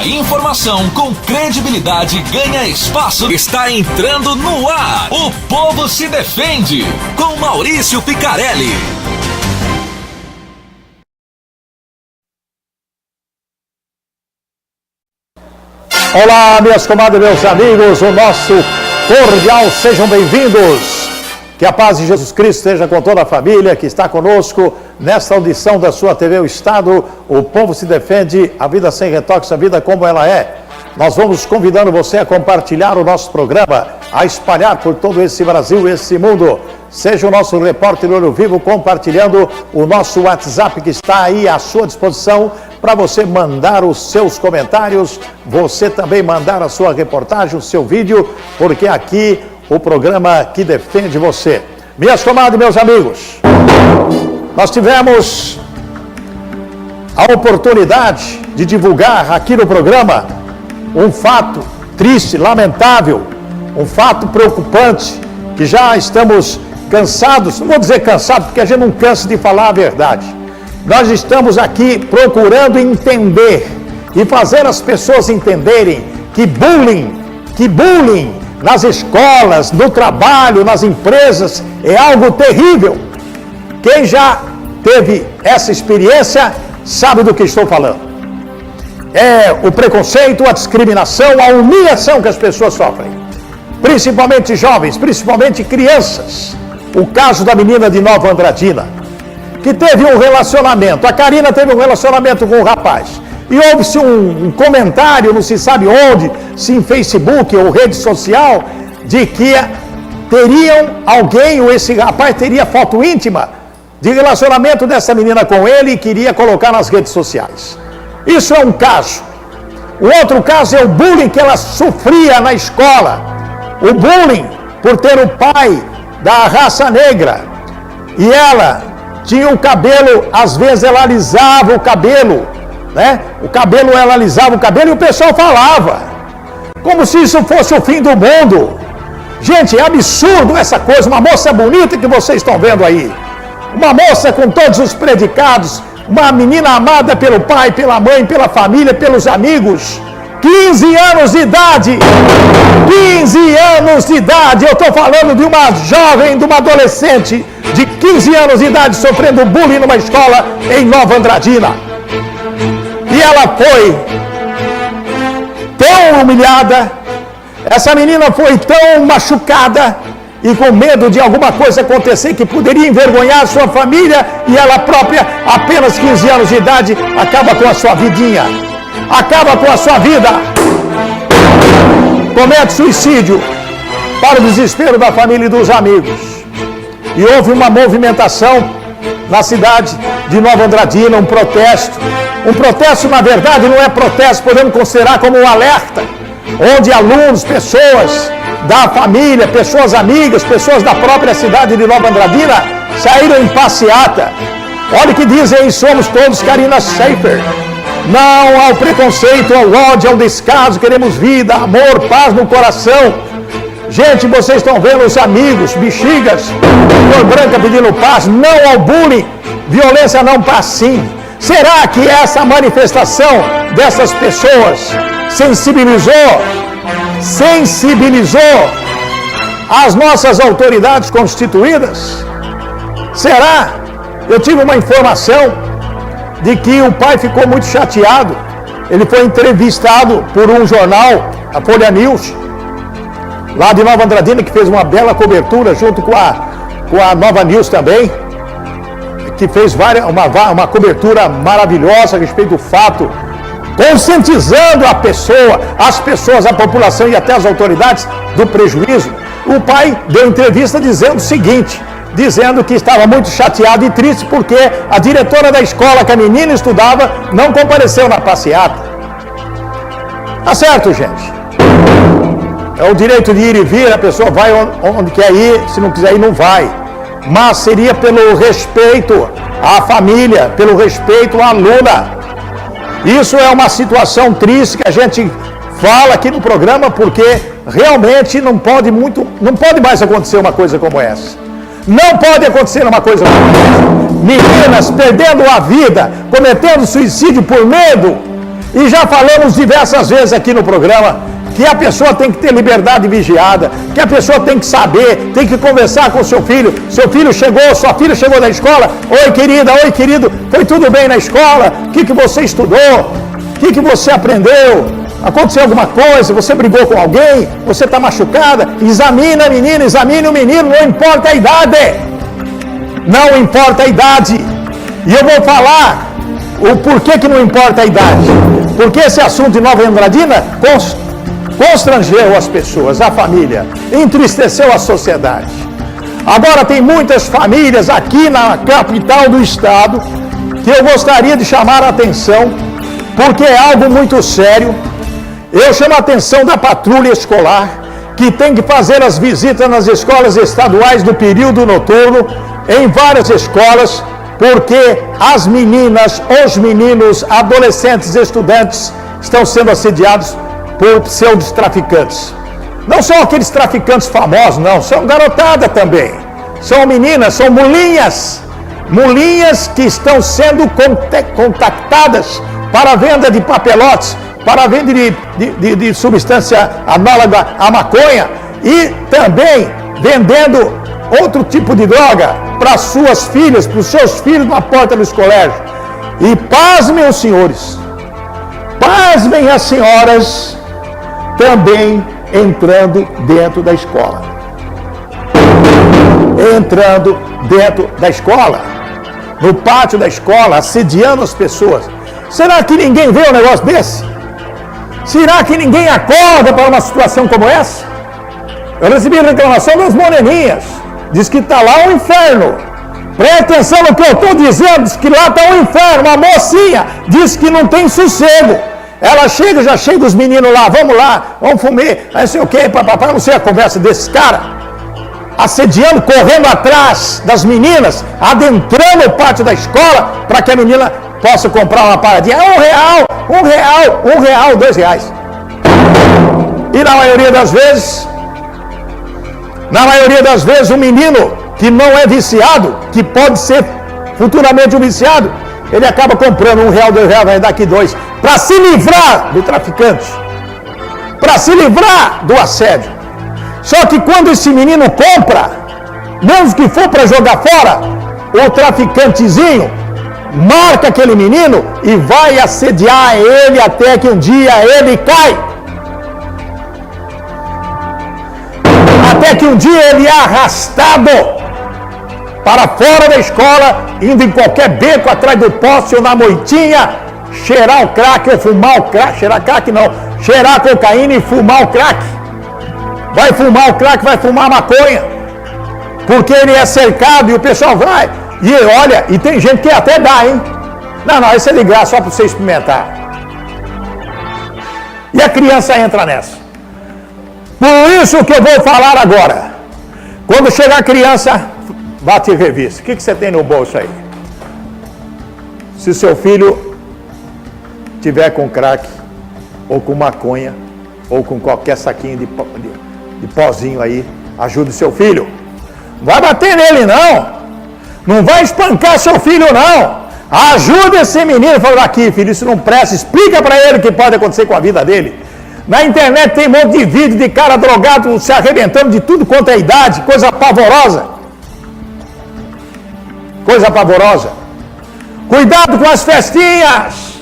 A informação com credibilidade ganha espaço. Está entrando no ar. O Povo se Defende, com Maurício Picarelli. Olá, minhas comadres e meus amigos, o nosso cordial, sejam bem-vindos. Que a paz de Jesus Cristo esteja com toda a família que está conosco nesta audição da sua TV O Estado. O Povo se Defende, a vida sem retoques, a vida como ela é. Nós vamos convidando você a compartilhar o nosso programa, a espalhar por todo esse Brasil, esse mundo. Seja o nosso repórter Olho Vivo compartilhando o nosso WhatsApp que está aí à sua disposição para você mandar os seus comentários, você também mandar a sua reportagem, o seu vídeo, porque aqui o programa que defende você. Minhas comadres e meus amigos, nós tivemos a oportunidade de divulgar aqui no programa um fato triste, lamentável, um fato preocupante, que já estamos cansados, não vou dizer cansados, porque a gente não cansa de falar a verdade. Nós estamos aqui procurando entender e fazer as pessoas entenderem que bullying nas escolas, no trabalho, nas empresas, é algo terrível. Quem já teve essa experiência sabe do que estou falando. É o preconceito, a discriminação, a humilhação que as pessoas sofrem. Principalmente jovens, principalmente crianças. O caso da menina de Nova Andradina, que teve um relacionamento. A Karina teve um relacionamento com um rapaz. E houve-se um comentário, não se sabe onde, se em Facebook ou rede social, de que teriam alguém, ou esse rapaz teria foto íntima de relacionamento dessa menina com ele e queria colocar nas redes sociais. Isso é um caso. O outro caso é o bullying que ela sofria na escola. O bullying por ter o pai da raça negra. E ela tinha o cabelo, às vezes ela alisava o cabelo, né? Ela alisava o cabelo e o pessoal falava, como se isso fosse o fim do mundo. Gente, é absurdo essa coisa. Uma moça bonita que vocês estão vendo aí, uma moça com todos os predicados, uma menina amada pelo pai, pela mãe, pela família, pelos amigos, 15 anos de idade, 15 anos de idade, eu estou falando de uma jovem, de uma adolescente de 15 anos de idade sofrendo bullying numa escola em Nova Andradina. E ela foi tão humilhada, essa menina foi tão machucada e com medo de alguma coisa acontecer que poderia envergonhar a sua família, e ela própria, apenas 15 anos de idade, acaba com a sua vidinha, acaba com a sua vida, comete suicídio para o desespero da família e dos amigos. E houve uma movimentação na cidade de Nova Andradina, um protesto. Um protesto, na verdade, não é protesto, podemos considerar como um alerta, onde alunos, pessoas da família, pessoas amigas, pessoas da própria cidade de Nova Andradina saíram em passeata. Olha o que dizem: somos todos Karina Schaefer. Não ao preconceito, ao ódio, ao descaso, queremos vida, amor, paz no coração. Gente, vocês estão vendo os amigos, bexigas, cor branca pedindo paz. Não ao bullying, violência não passa sim. Será que essa manifestação dessas pessoas sensibilizou as nossas autoridades constituídas? Será? Eu tive uma informação de que o pai ficou muito chateado. Ele foi entrevistado por um jornal, a Folha News, lá de Nova Andradina, que fez uma bela cobertura junto com a Nova News também, que fez uma cobertura maravilhosa a respeito do fato, conscientizando as pessoas, a população e até as autoridades do prejuízo. O pai deu entrevista dizendo o seguinte, dizendo que estava muito chateado e triste porque a diretora da escola que a menina estudava não compareceu na passeata. Tá certo, gente? É o direito de ir e vir, a pessoa vai onde quer ir, se não quiser ir, não vai. Mas seria pelo respeito à família, pelo respeito à aluna. Isso é uma situação triste que a gente fala aqui no programa, porque realmente não pode mais acontecer uma coisa como essa. Não pode acontecer uma coisa como essa. Meninas perdendo a vida, cometendo suicídio por medo E já falamos diversas vezes aqui no programa que a pessoa tem que ter liberdade vigiada, que a pessoa tem que saber, tem que conversar com seu filho. Seu filho chegou, sua filha chegou da escola. Oi, querida, oi, querido, foi tudo bem na escola? O que você estudou? O que você aprendeu? Aconteceu alguma coisa? Você brigou com alguém? Você está machucada? Examine a menina, examine o menino, não importa a idade. Não importa a idade. E eu vou falar o porquê que não importa a idade. Porque esse assunto de Nova Andradina constrangeu as pessoas, a família, entristeceu a sociedade. Agora tem muitas famílias aqui na capital do estado que eu gostaria de chamar a atenção, porque é algo muito sério. Eu chamo a atenção da patrulha escolar, que tem que fazer as visitas nas escolas estaduais do período noturno, em várias escolas, porque as meninas, os meninos, adolescentes, estudantes estão sendo assediados por pseudos traficantes. Não são aqueles traficantes famosos, não, são garotada também. São meninas, são mulinhas. Mulinhas que estão sendo contactadas para a venda de papelotes, para a venda de substância análoga à maconha e também vendendo outro tipo de droga para suas filhas, para os seus filhos na porta dos colégios. E pasmem os senhores, pasmem as senhoras, também entrando dentro da escola. Entrando dentro da escola, no pátio da escola, assediando as pessoas. Será que ninguém vê um negócio desse? Será que ninguém acorda para uma situação como essa? Eu recebi reclamação das moreninhas. Diz que está lá um inferno. Preste atenção no que eu estou dizendo. Diz que lá está um inferno. Uma mocinha diz que não tem sossego. Ela chega, já chega os meninos lá. Vamos lá, vamos fumar. Não sei o que, papapá. Não sei a conversa desses caras. Assediando, correndo atrás das meninas, adentrando o pátio da escola, para que a menina possa comprar uma paradinha. R$1, R$1, R$2. E na maioria das vezes, o menino que não é viciado, que pode ser futuramente um viciado, ele acaba comprando R$1, R$2, vai dar aqui 2, para se livrar do traficante, para se livrar do assédio. Só que quando esse menino compra, mesmo que for para jogar fora, o traficantezinho marca aquele menino e vai assediar ele até que um dia ele cai. Até que um dia ele é arrastado para fora da escola, indo em qualquer beco atrás do poste ou na moitinha, cheirar o crack ou fumar o crack, cheirar cocaína e fumar o crack. Vai fumar o crack, vai fumar a maconha, porque ele é cercado e o pessoal vai. E olha, e tem gente que até dá, hein? Não, isso é de graça, só para você experimentar. E a criança entra nessa. Por isso que eu vou falar agora. Quando chegar a criança, bate em revista. O que você tem no bolso aí? Se seu filho tiver com crack, ou com maconha, ou com qualquer saquinho de pozinho aí, ajude seu filho. Não vai bater nele, não. Não vai espancar seu filho, não. Ajude esse menino. Fala, aqui, filho, isso não presta. Explica para ele o que pode acontecer com a vida dele. Na internet tem um monte de vídeo de cara drogado se arrebentando de tudo quanto é idade. Coisa pavorosa. Coisa pavorosa. Cuidado com as festinhas.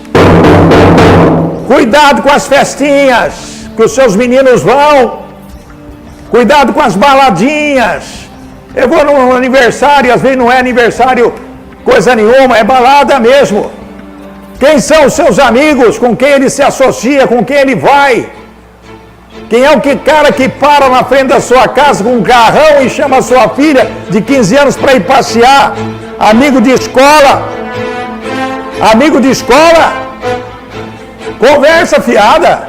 Cuidado com as festinhas que os seus meninos vão. Cuidado com as baladinhas. Eu vou num aniversário, às vezes não é aniversário coisa nenhuma, é balada mesmo. Quem são os seus amigos, com quem ele se associa, com quem ele vai? Quem é o cara que para na frente da sua casa com um carrão e chama a sua filha de 15 anos para ir passear? Amigo de escola. Amigo de escola. Conversa fiada.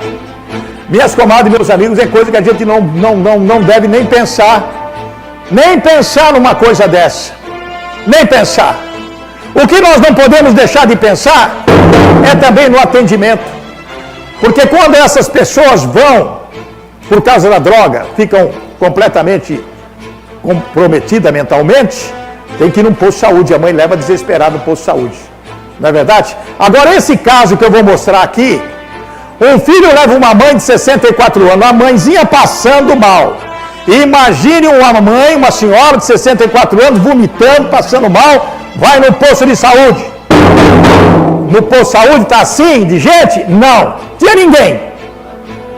Minhas comadres e meus amigos, é coisa que a gente não deve nem pensar. Nem pensar numa coisa dessa. Nem pensar. O que nós não podemos deixar de pensar é também no atendimento. Porque quando essas pessoas vão, por causa da droga, ficam completamente comprometidas mentalmente, tem que ir num posto de saúde. A mãe leva desesperada no posto de saúde. Não é verdade? Agora, esse caso que eu vou mostrar aqui, um filho leva uma mãe de 64 anos, a mãezinha passando mal. Imagine uma mãe, uma senhora de 64 anos, vomitando, passando mal, vai no posto de saúde. No posto de saúde está assim, de gente? Não. Tinha ninguém.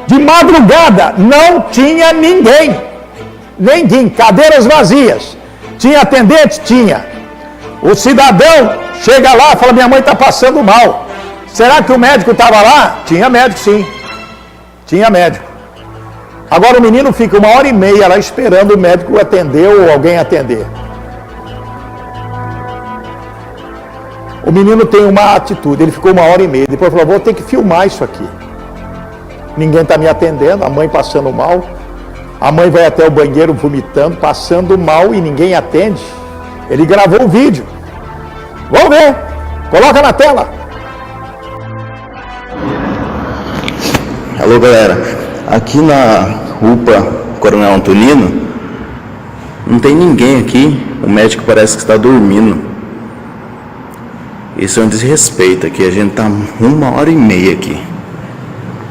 De madrugada, não tinha ninguém. Ninguém. Cadeiras vazias. Tinha atendente? Tinha. O cidadão chega lá e fala, minha mãe está passando mal. Será que o médico estava lá? Tinha médico, sim. Tinha médico. Agora o menino fica 1h30 lá esperando o médico atender ou alguém atender. O menino tem uma atitude, ele ficou 1h30. Depois falou, vou ter que filmar isso aqui. Ninguém está me atendendo, a mãe passando mal. A mãe vai até o banheiro vomitando, passando mal e ninguém atende. Ele gravou o vídeo. Vamos ver. Coloca na tela. Alô, galera. Aqui na UPA Coronel Antonino não tem ninguém aqui. O médico parece que está dormindo. Isso é um desrespeito aqui. A gente tá 1h30 aqui.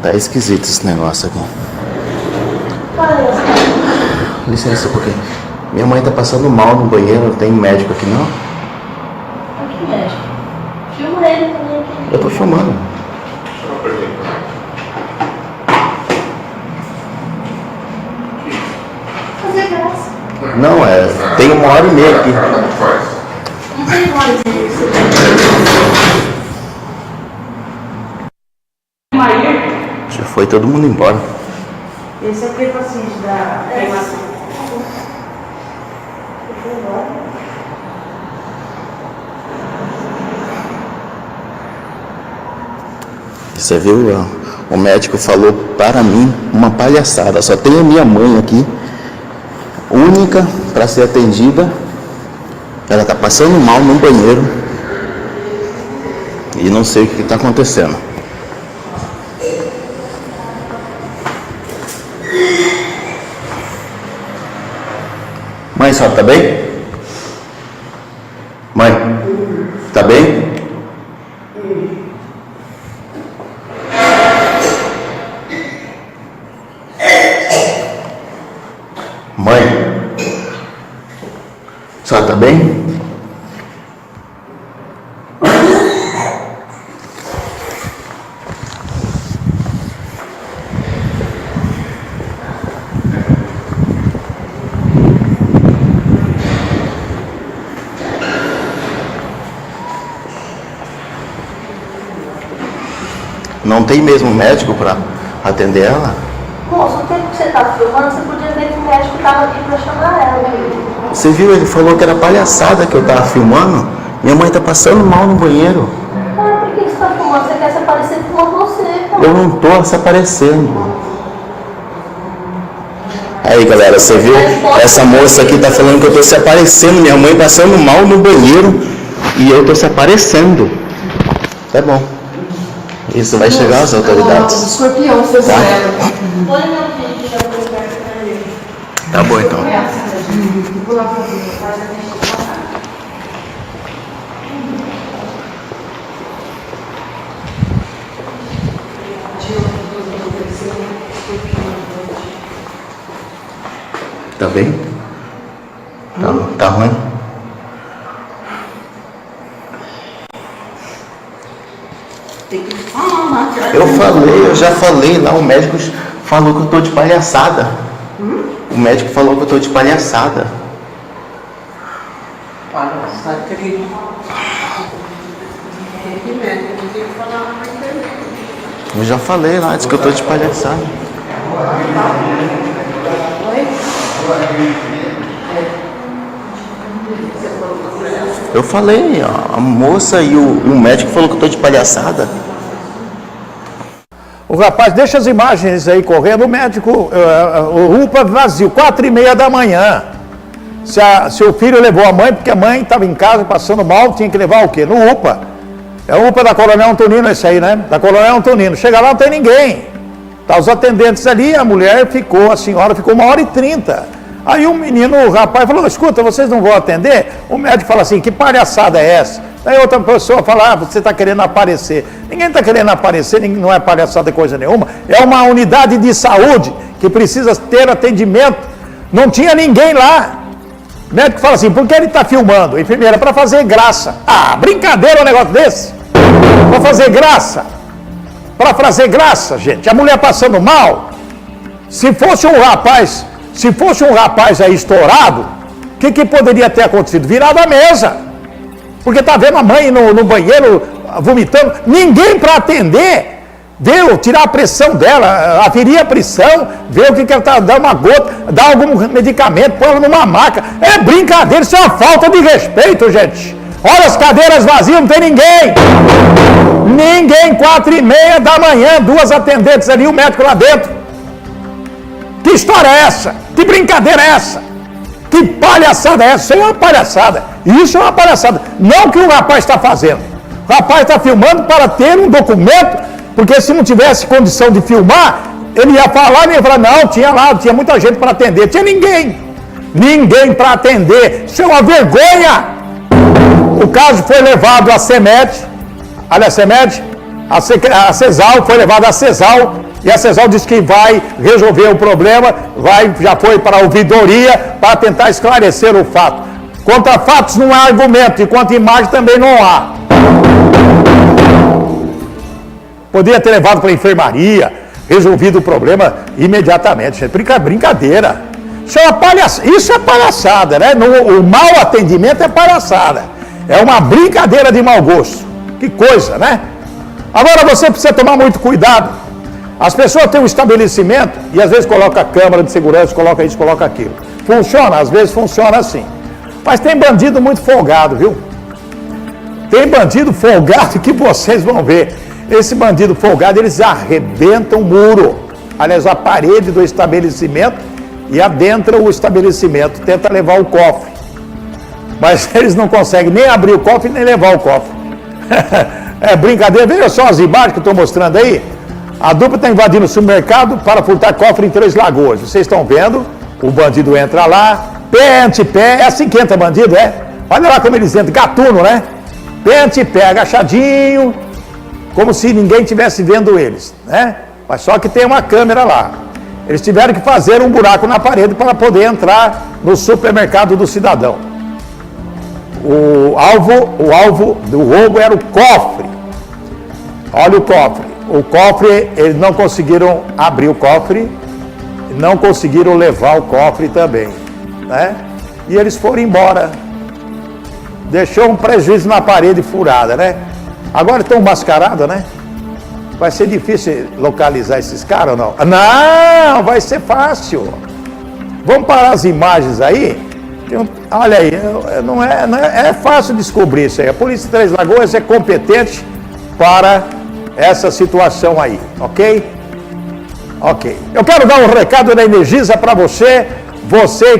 Tá esquisito esse negócio aqui. Licença um pouquinho. Minha mãe tá passando mal no banheiro. Não tem médico aqui não? Que médico? Filma ele também aqui. Eu tô filmando. Fazer graça. Não, tem 1h30 aqui. Não tem mais isso. Já foi todo mundo embora. Esse é o paciente da queimação. Você viu? O médico falou para mim uma palhaçada. Só tem a minha mãe aqui, única para ser atendida. Ela está passando mal no banheiro e não sei o que está acontecendo. Mãe, só tá bem? Mãe, tá bem? Mãe, só tá bem? Não tem mesmo médico para atender ela? Moço, o tempo que você tá filmando, você podia ver que o médico tava aqui pra chamar ela. Você viu? Ele falou que era palhaçada que eu tava filmando. Minha mãe tá passando mal no banheiro. Ah, por que você tá filmando? Você quer se aparecer com você, cara? Eu não tô se aparecendo. Aí, galera, você viu? Essa moça aqui tá falando que eu tô se aparecendo. Minha mãe passando mal no banheiro e eu tô se aparecendo. Tá bom. Isso vai chegar às autoridades. Escorpião, fez Tá? Põe meu vídeo já pro lugar que tá ali. Tá bom, então. Tá bem? Tá ruim? Eu já falei lá, o médico falou que eu tô de palhaçada. O médico falou que eu tô de palhaçada. Palhaçada, querido. Que médico, não tem que falar na internet. Eu já falei lá, disse que eu tô de palhaçada. Eu falei, ó, a moça e o médico falou que eu tô de palhaçada. O rapaz, deixa as imagens aí correndo, o médico, o UPA vazio, 4h30 da manhã. Se o filho levou a mãe, porque a mãe estava em casa passando mal, tinha que levar o quê? No UPA. É o UPA da Coronel Antonino esse aí, né? Da Coronel Antonino. Chega lá, não tem ninguém. Tá os atendentes ali, a senhora ficou 1h30. Aí o rapaz falou, escuta, vocês não vão atender? O médico fala assim, que palhaçada é essa? Aí outra pessoa fala, você está querendo aparecer. Ninguém está querendo aparecer, não é palhaçada coisa nenhuma. É uma unidade de saúde que precisa ter atendimento. Não tinha ninguém lá. O médico fala assim, por que ele está filmando? Enfermeira, para fazer graça. Ah, brincadeira um negócio desse? Para fazer graça. Para fazer graça, gente. A mulher passando mal. Se fosse um rapaz aí estourado, o que poderia ter acontecido? Virado a mesa. Porque está vendo a mãe no banheiro vomitando. Ninguém para atender. Viu? Tirar a pressão dela, aferir a pressão, ver o que ela está dando, uma gota, dar algum medicamento, pôr ela numa maca. É brincadeira, isso é uma falta de respeito, gente. Olha as cadeiras vazias, não tem ninguém. Ninguém, 4h30 da manhã, 2 atendentes ali, o médico lá dentro. Que história é essa? Que brincadeira é essa? Que palhaçada é essa? Isso é uma palhaçada. Isso é uma palhaçada. Não o que o rapaz está fazendo. O rapaz está filmando para ter um documento, porque se não tivesse condição de filmar, ele ia falar e ia falar, não, tinha muita gente para atender. Tinha ninguém. Ninguém para atender. Isso é uma vergonha. O caso foi levado à CEMED, a CESAL, foi levado à CESAL, e a CESAL disse que vai resolver o problema, já foi para a ouvidoria para tentar esclarecer o fato. Contra fatos não há argumento, e quanto imagem também não há. Poderia ter levado para a enfermaria, resolvido o problema imediatamente. Brincadeira. Isso é palhaçada, né? O mau atendimento é palhaçada. É uma brincadeira de mau gosto. Que coisa, né? Agora você precisa tomar muito cuidado. As pessoas têm um estabelecimento e às vezes coloca a câmera de segurança, coloca isso, coloca aquilo. Funciona? Às vezes funciona assim. Mas tem bandido muito folgado, viu? Tem bandido folgado que vocês vão ver. Esse bandido folgado, eles arrebentam o muro. Aliás, a parede do estabelecimento e adentram o estabelecimento. Tenta levar o cofre. Mas eles não conseguem nem abrir o cofre, nem levar o cofre. É brincadeira. Veja só as imagens que eu estou mostrando aí. A dupla está invadindo o supermercado para furtar cofre em Três Lagoas. Vocês estão vendo? O bandido entra lá, pé ante pé. É assim que entra bandido, é? Olha lá como eles entram, gatuno, né? Pé ante pé, agachadinho, como se ninguém estivesse vendo eles, né? Mas só que tem uma câmera lá. Eles tiveram que fazer um buraco na parede para poder entrar no supermercado do cidadão. O alvo do roubo era o cofre. Olha o cofre. O cofre, eles não conseguiram abrir o cofre, não conseguiram levar o cofre também, né? E eles foram embora. Deixou um prejuízo na parede furada, né? Agora estão mascarados, né? Vai ser difícil localizar esses caras ou não? Não, vai ser fácil. Vamos parar as imagens aí? Olha aí, é fácil descobrir isso aí. A Polícia de Três Lagoas é competente para essa situação aí, ok? Ok. Eu quero dar um recado da Energisa para você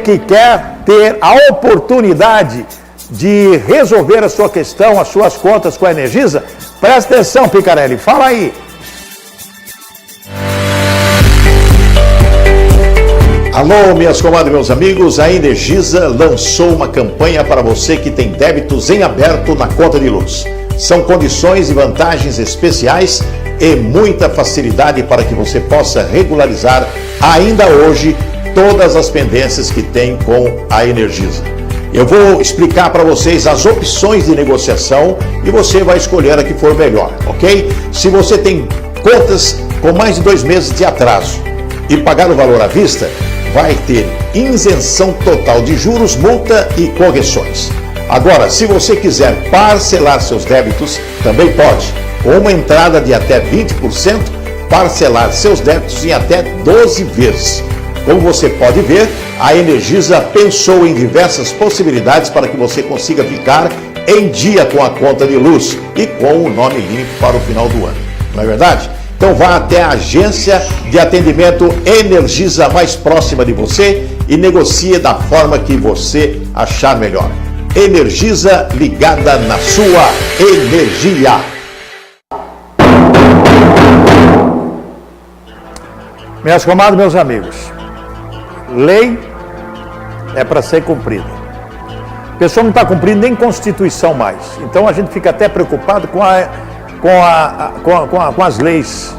que quer ter a oportunidade de resolver a sua questão, as suas contas com a Energisa. Presta atenção, Picarelli, fala aí. Alô, minhas comadres e meus amigos, a Energisa lançou uma campanha para você que tem débitos em aberto na conta de luz. São condições e vantagens especiais e muita facilidade para que você possa regularizar ainda hoje todas as pendências que tem com a Energisa. Eu vou explicar para vocês as opções de negociação e você vai escolher a que for melhor, ok? Se você tem contas com mais de 2 meses de atraso e pagar o valor à vista, vai ter isenção total de juros, multa e correções. Agora, se você quiser parcelar seus débitos, também pode. Com uma entrada de até 20%, parcelar seus débitos em até 12 vezes. Como você pode ver, a Energisa pensou em diversas possibilidades para que você consiga ficar em dia com a conta de luz e com o nome limpo para o final do ano. Não é verdade? Então vá até a agência de atendimento Energisa mais próxima de você e negocie da forma que você achar melhor. Energisa, ligada na sua energia. Minhas comadres, meus amigos, lei é para ser cumprida. pessoa não está cumprindo nem Constituição mais. Então a gente fica até preocupado com as leis,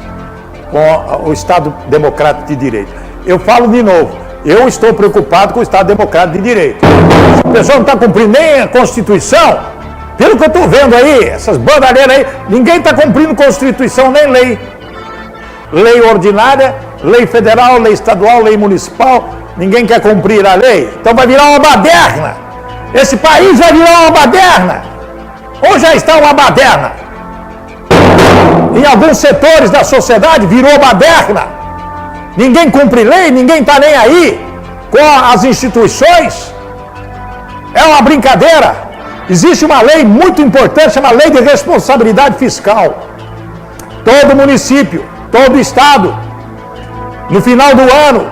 com o Estado Democrático de Direito. Eu falo de novo, eu estou preocupado com o Estado Democrático de Direito. Se a pessoa não está cumprindo nem a Constituição, pelo que eu estou vendo aí, essas bandalheiras aí, ninguém está cumprindo Constituição nem lei. Lei ordinária, lei federal, lei estadual, lei municipal, ninguém quer cumprir a lei. Então vai virar uma baderna. Esse país vai virar uma baderna. Ou já está uma baderna. Em alguns setores da sociedade virou baderna. Ninguém cumpre lei, ninguém está nem aí com as instituições. É uma brincadeira. Existe uma lei muito importante, chama Lei de Responsabilidade Fiscal. Todo município, todo estado, no final do ano,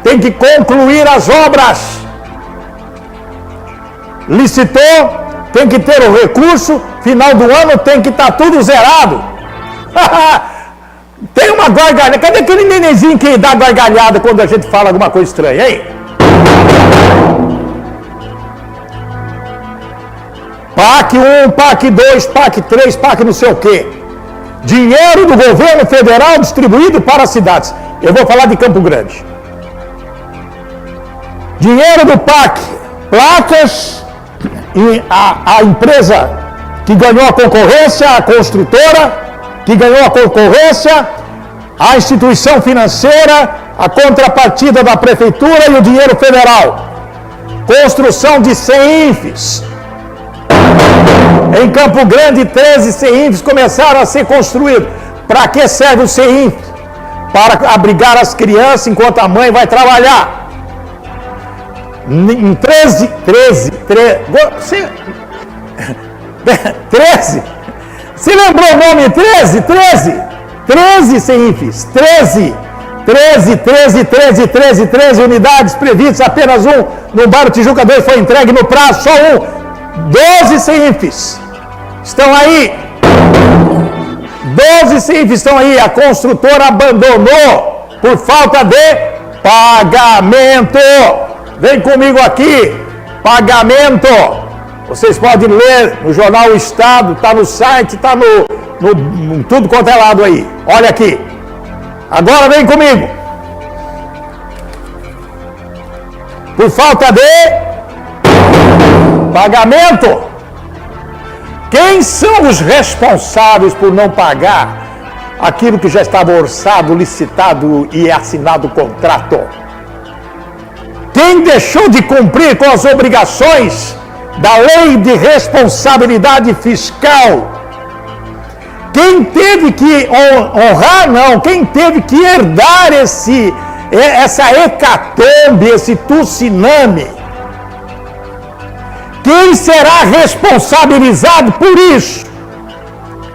tem que concluir as obras. Licitou, tem que ter o recurso, final do ano tem que estar tudo zerado. Tem uma gargalhada. Cadê aquele nenenzinho que dá gargalhada quando a gente fala alguma coisa estranha, hein? PAC 1, PAC 2, PAC 3, PAC não sei o quê. Dinheiro do governo federal distribuído para as cidades. Eu vou falar de Campo Grande. Dinheiro do PAC, placas, e a empresa que ganhou a concorrência, a construtora que ganhou a concorrência, a instituição financeira, a contrapartida da prefeitura e o dinheiro federal. Construção de CEINFs. Em Campo Grande, 13 CEINFs começaram a ser construídos. Para que serve o CEINF? Para abrigar as crianças enquanto a mãe vai trabalhar. Em 13, você lembrou o nome 13 CEINFs, 13 unidades previstas, apenas um no bairro Tijuca 2 foi entregue no prazo, só um, 12 CEINFs estão aí, 12 CEINFs estão aí, a construtora abandonou por falta de pagamento. Vem comigo aqui, pagamento. Vocês podem ler no jornal O Estado, está no site, está no tudo quanto é lado aí. Olha aqui. Agora vem comigo. Por falta de pagamento. Quem são os responsáveis por não pagar aquilo que já estava orçado, licitado e assinado o contrato? Quem deixou de cumprir com as obrigações da Lei de Responsabilidade Fiscal? Quem teve que honrar, não, quem teve que herdar essa hecatombe, esse tsunami? Quem será responsabilizado por isso?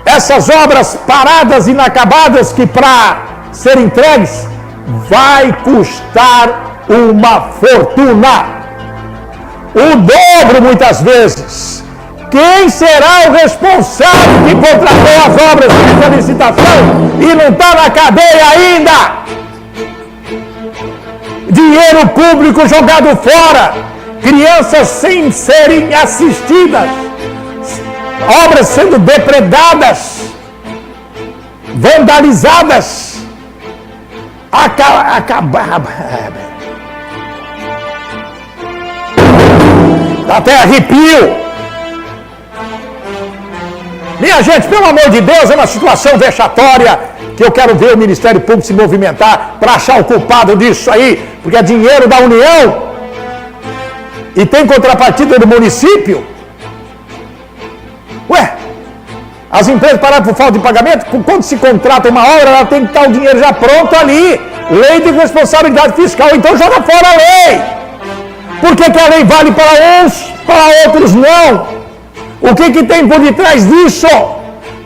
Essas obras paradas, inacabadas, que para serem entregues, vai custar uma fortuna, o dobro muitas vezes. Quem será o responsável que contratou as obras dessa licitação e não está na cadeia ainda? Dinheiro público jogado fora, crianças sem serem assistidas, obras sendo depredadas, vandalizadas, até arrepio. Minha gente, pelo amor de Deus, é uma situação vexatória que eu quero ver o Ministério Público se movimentar para achar o culpado disso aí, porque é dinheiro da União e tem contrapartida do município. Ué, as empresas pararam por falta de pagamento, quando se contrata uma obra, ela tem que estar o dinheiro já pronto ali. Lei de responsabilidade fiscal, então joga fora a lei. Por que a lei vale para uns, para outros não? O que tem por detrás disso?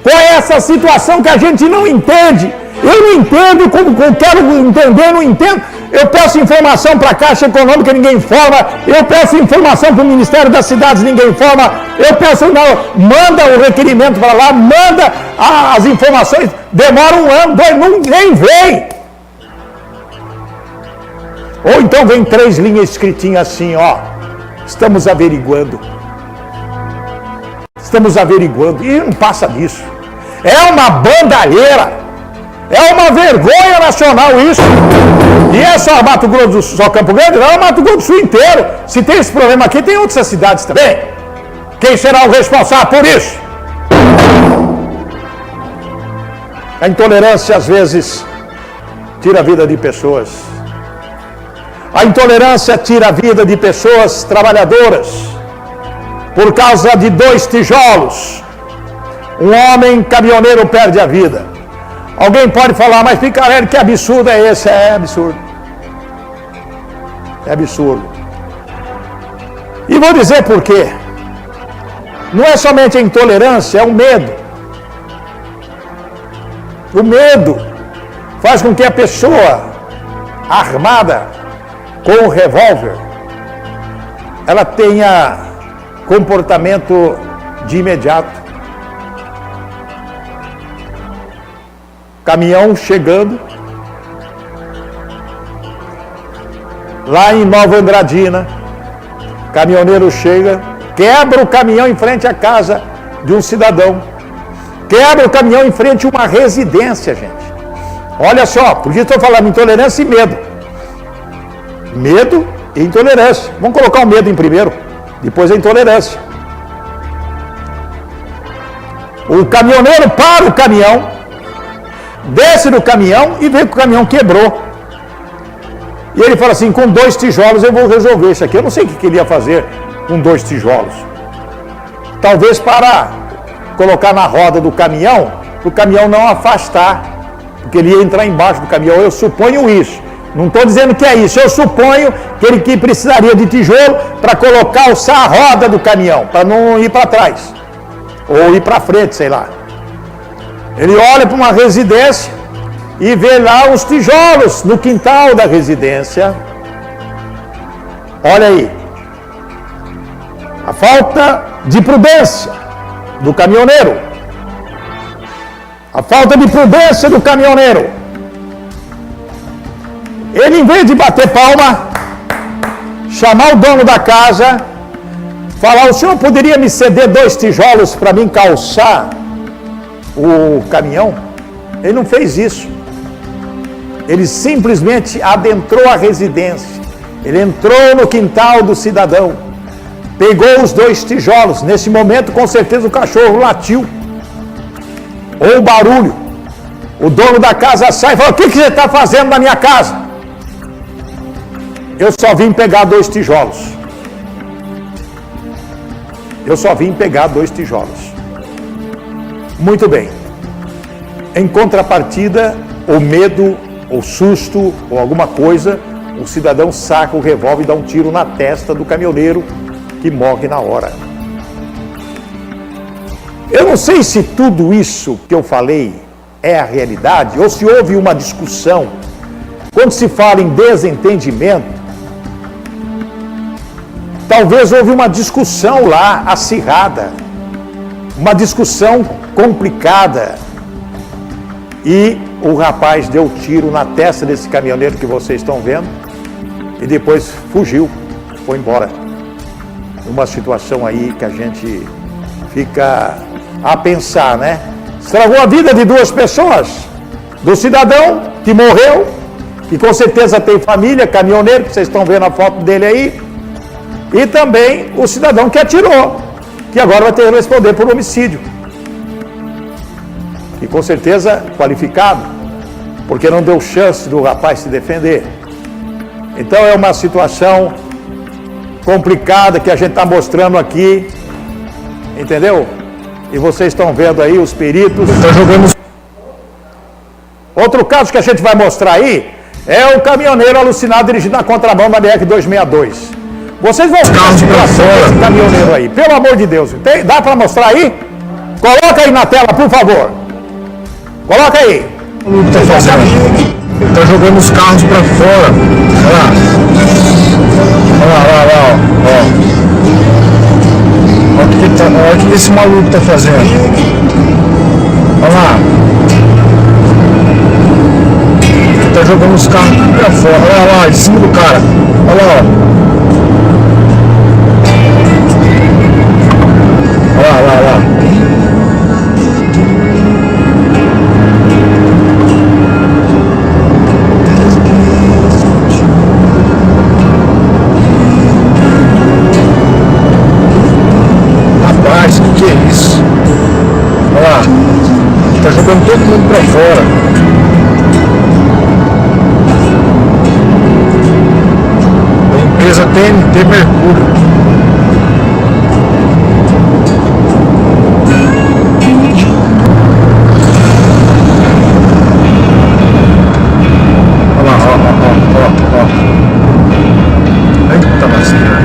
Qual é essa situação que a gente não entende? Eu não entendo, como eu quero entender, não entendo. Eu peço informação para a Caixa Econômica, ninguém informa. Eu peço informação para o Ministério das Cidades, ninguém informa. Eu peço, não, manda o requerimento para lá, manda as informações. Demora 1 ano, 2, ninguém vem. Ou então vem 3 linhas escritinhas assim, ó. Estamos averiguando. Estamos averiguando. E não passa disso. É uma bandalheira. É uma vergonha nacional isso. E é só Mato Grosso do Sul, só Campo Grande? Não, é Mato Grosso do Sul inteiro. Se tem esse problema aqui, tem outras cidades também. Quem será o responsável por isso? A intolerância, às vezes, tira a vida de pessoas. A intolerância tira a vida de pessoas trabalhadoras. Por causa de 2 tijolos, um homem caminhoneiro perde a vida. Alguém pode falar, mas Picarelli, que absurdo é esse? É absurdo. É absurdo. E vou dizer por quê. Não é somente a intolerância, é o medo. O medo faz com que a pessoa armada com o revólver, ela tenha comportamento de imediato. Caminhão chegando, lá em Nova Andradina, caminhoneiro chega, quebra o caminhão em frente à casa de um cidadão, quebra o caminhão em frente a uma residência, gente. Olha só, por isso estou falando intolerância e medo. Medo e intolerância. Vamos colocar o medo em primeiro, depois a intolerância. O caminhoneiro para o caminhão, desce do caminhão e vê que o caminhão quebrou. E ele fala assim, com 2 tijolos eu vou resolver isso aqui. Eu não sei o que ele ia fazer com 2 tijolos. Talvez para colocar na roda do caminhão, para o caminhão não afastar, porque ele ia entrar embaixo do caminhão. Eu suponho isso. Não estou dizendo que é isso. Eu suponho que ele que precisaria de tijolo para colocar a roda do caminhão, para não ir para trás. Ou ir para frente, sei lá. Ele olha para uma residência e vê lá os tijolos no quintal da residência. Olha aí. A falta de prudência do caminhoneiro. A falta de prudência do caminhoneiro. Ele, em vez de bater palma, chamar o dono da casa, falar, o senhor poderia me ceder 2 tijolos para mim calçar o caminhão? Ele não fez isso. Ele simplesmente adentrou a residência. Ele entrou no quintal do cidadão, pegou os 2 tijolos. Nesse momento, com certeza, o cachorro latiu. Ou o barulho. O dono da casa sai e fala, o que você está fazendo na minha casa? Eu só vim pegar 2 tijolos. Eu só vim pegar 2 tijolos. Muito bem. Em contrapartida, o medo, ou susto, ou alguma coisa, o cidadão saca o revólver e dá um tiro na testa do caminhoneiro, que morre na hora. Eu não sei se tudo isso que eu falei é a realidade, ou se houve uma discussão. Quando se fala em desentendimento, talvez houve uma discussão lá, acirrada, uma discussão complicada, e o rapaz deu tiro na testa desse caminhoneiro que vocês estão vendo, e depois fugiu, foi embora. Uma situação aí que a gente fica a pensar, né? Estragou a vida de 2 pessoas, do cidadão que morreu, que com certeza tem família, caminhoneiro, que vocês estão vendo a foto dele aí, e também o cidadão que atirou, que agora vai ter que responder por homicídio. E com certeza qualificado, porque não deu chance do rapaz se defender. Então é uma situação complicada que a gente está mostrando aqui, entendeu? E vocês estão vendo aí os peritos. Outro caso que a gente vai mostrar aí é o caminhoneiro alucinado dirigindo na contramão na BR-262. Vocês vão ver a situação desse caminhoneiro aí, pelo amor de Deus. Dá para mostrar aí? Coloca aí na tela, por favor. Coloca aí. O que tá fazendo? Ele tá jogando os carros pra fora. Olha lá. Olha lá, ó. Olha o que esse maluco tá fazendo. Olha lá. Ele tá jogando os carros pra fora. Olha lá, em cima do cara. Olha lá, ó. Olha lá. Rapaz, que é isso? Olha lá. Tá jogando todo mundo pra fora. A empresa TNT Mercúrio. Olha lá, ó. Eita, lasqueira.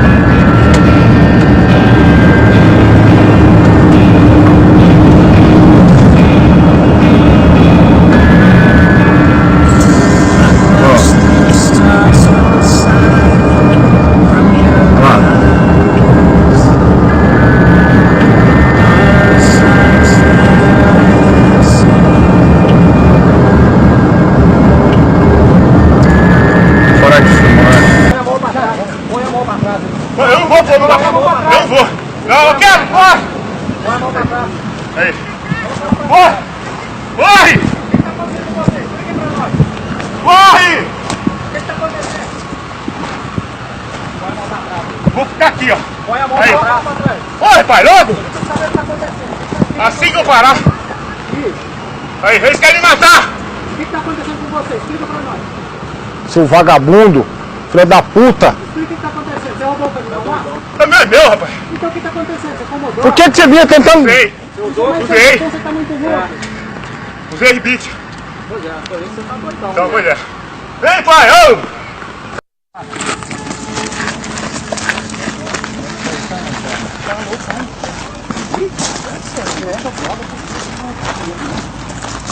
Vou ficar aqui, ó. Põe a mão pra trás. Ô, rapaz, logo! Assim que eu parar. Aí, eles querem me matar! O que está acontecendo com você? Explica pra nós. Seu vagabundo, filho da puta. Explica o que está acontecendo. Você roubou o caminhão lá? Também é meu, rapaz. Então o que está acontecendo? Você incomodou? Por que você vinha tentando... Usei. Usei. Então você está muito louco. Usei rebite. Pois é, por isso você está doidão. Então, pois é. Vem, pai, ô!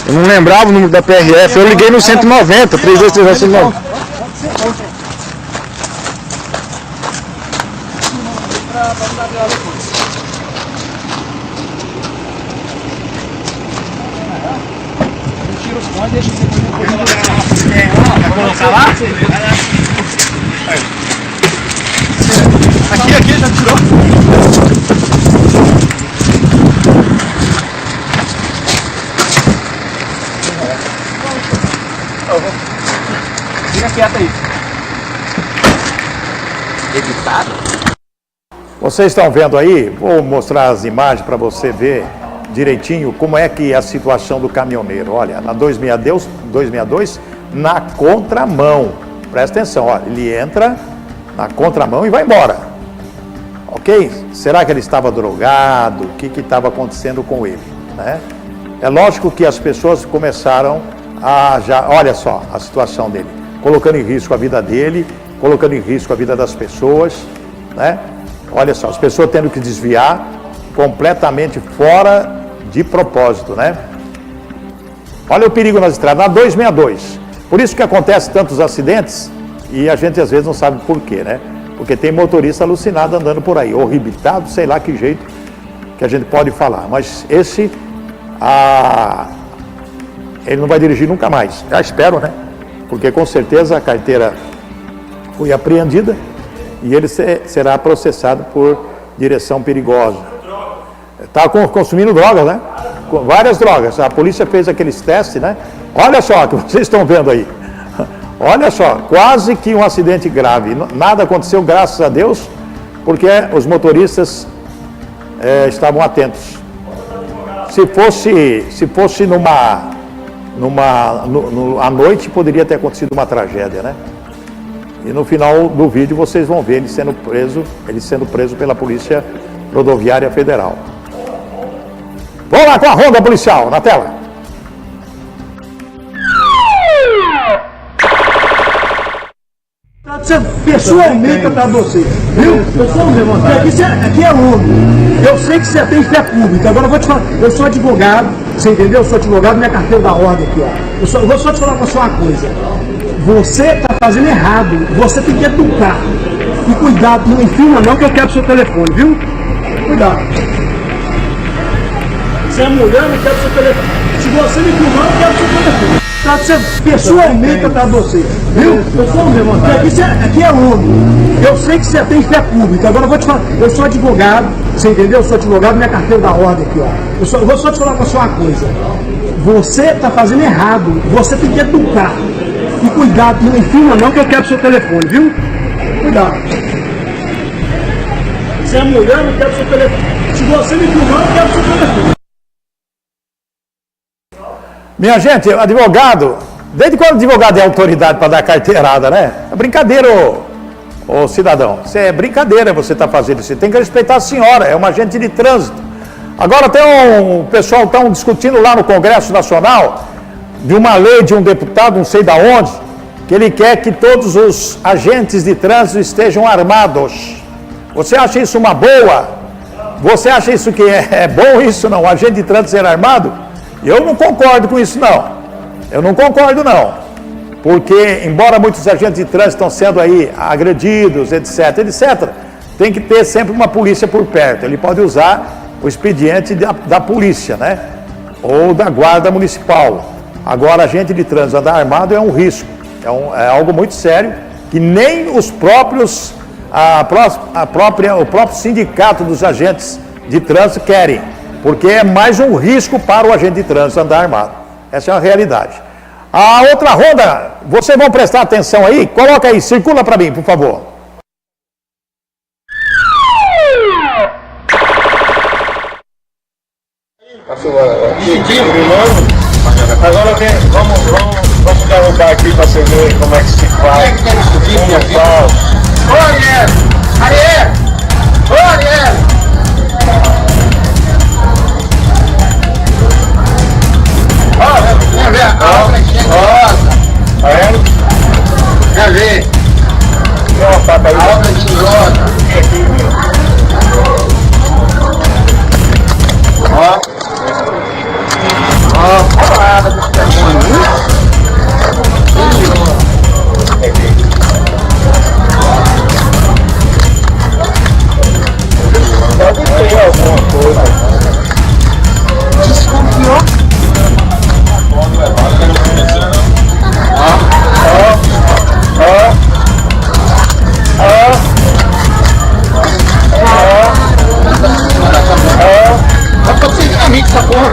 Eu não lembrava o número da PRF, eu liguei no 190, 3239. Tira os pães, deixa você colocar lá. Aqui, já tirou. Fica quieto aí. Editado? Vocês estão vendo aí? Vou mostrar as imagens para você ver direitinho como é que é a situação do caminhoneiro. Olha, na 262, na contramão. Presta atenção, olha, ele entra na contramão e vai embora. Ok? Será que ele estava drogado? O que estava acontecendo com ele? Né? É lógico que as pessoas começaram a já... Olha só a situação dele. Colocando em risco a vida dele, colocando em risco a vida das pessoas, né? Olha só, as pessoas tendo que desviar completamente fora de propósito, né? Olha o perigo nas estradas, na 262. Por isso que acontece tantos acidentes e a gente às vezes não sabe por quê, né? Porque tem motorista alucinado andando por aí, horribilitado, sei lá que jeito que a gente pode falar. Mas esse, ele não vai dirigir nunca mais. Já espero, né? Porque com certeza a carteira foi apreendida e ele será processado por direção perigosa. Está consumindo drogas, né? Várias drogas. A polícia fez aqueles testes, né? Olha só o que vocês estão vendo aí. Olha só, quase que um acidente grave. Nada aconteceu, graças a Deus, porque os motoristas estavam atentos. Se fosse à noite, poderia ter acontecido uma tragédia, né? E no final do vídeo vocês vão ver ele sendo preso pela Polícia Rodoviária Federal. Vamos lá com a ronda policial, na tela. Pessoalmente para você, viu? Pessoalmente, aqui é homem. Eu sei que você tem fé pública. Agora eu vou te falar, eu sou advogado, você entendeu? Eu sou advogado, minha carteira da ordem aqui, ó. Eu vou só te falar com você uma coisa. Você está fazendo errado. Você tem que educar. E cuidado, não filma não que eu quero seu telefone, viu? Cuidado. Você é mulher, não quero seu telefone. Se você me filmar, eu quero seu telefone. Pessoalmente para você, viu? Pessoalmente, aqui é homem. Eu sei que você tem fé pública, agora eu vou te falar, eu sou advogado, você entendeu? Eu sou advogado, minha carteira da ordem aqui, ó. Eu vou só te falar uma coisa. Você está fazendo errado, você tem que educar. E cuidado, não me filma não que eu quero seu telefone, viu? Cuidado. Você é mulher, eu não quero seu telefone. Se você me filmar, eu quero seu telefone. Minha gente, advogado, desde quando advogado é autoridade para dar carteirada, né? É brincadeira, ô cidadão. Isso é brincadeira você está fazendo isso. Você tem que respeitar a senhora, é uma agente de trânsito. Agora tem um pessoal estão discutindo lá no Congresso Nacional de uma lei de um deputado, não sei da onde, que ele quer que todos os agentes de trânsito estejam armados. Você acha isso uma boa? Você acha isso que é bom isso não? O agente de trânsito ser armado? Eu não concordo com isso não. Eu não concordo não. Porque embora muitos agentes de trânsito estão sendo aí agredidos, etc, etc, tem que ter sempre uma polícia por perto. Ele pode usar o expediente da polícia, né? Ou da guarda municipal. Agora, agente de trânsito andar armado é um risco. É algo muito sério que nem os próprios, o próprio sindicato dos agentes de trânsito querem. Porque é mais um risco para o agente de trânsito andar armado. Essa é a realidade. A outra ronda, vocês vão prestar atenção aí? Coloca aí, circula para mim, por favor. Agora vamos derrubar aqui para você ver como é que se faz. Como faz. Ô, Ariel! Ariel! Ô, Ariel! Ó, quer ver a flechinha? Tá vendo? Quer ver? Ó, papai. A obra de roda. Ó. Ó, parada dos telefone. Deve ter alguma coisa. Desconfiou? Eu tô sem amigo essa porra.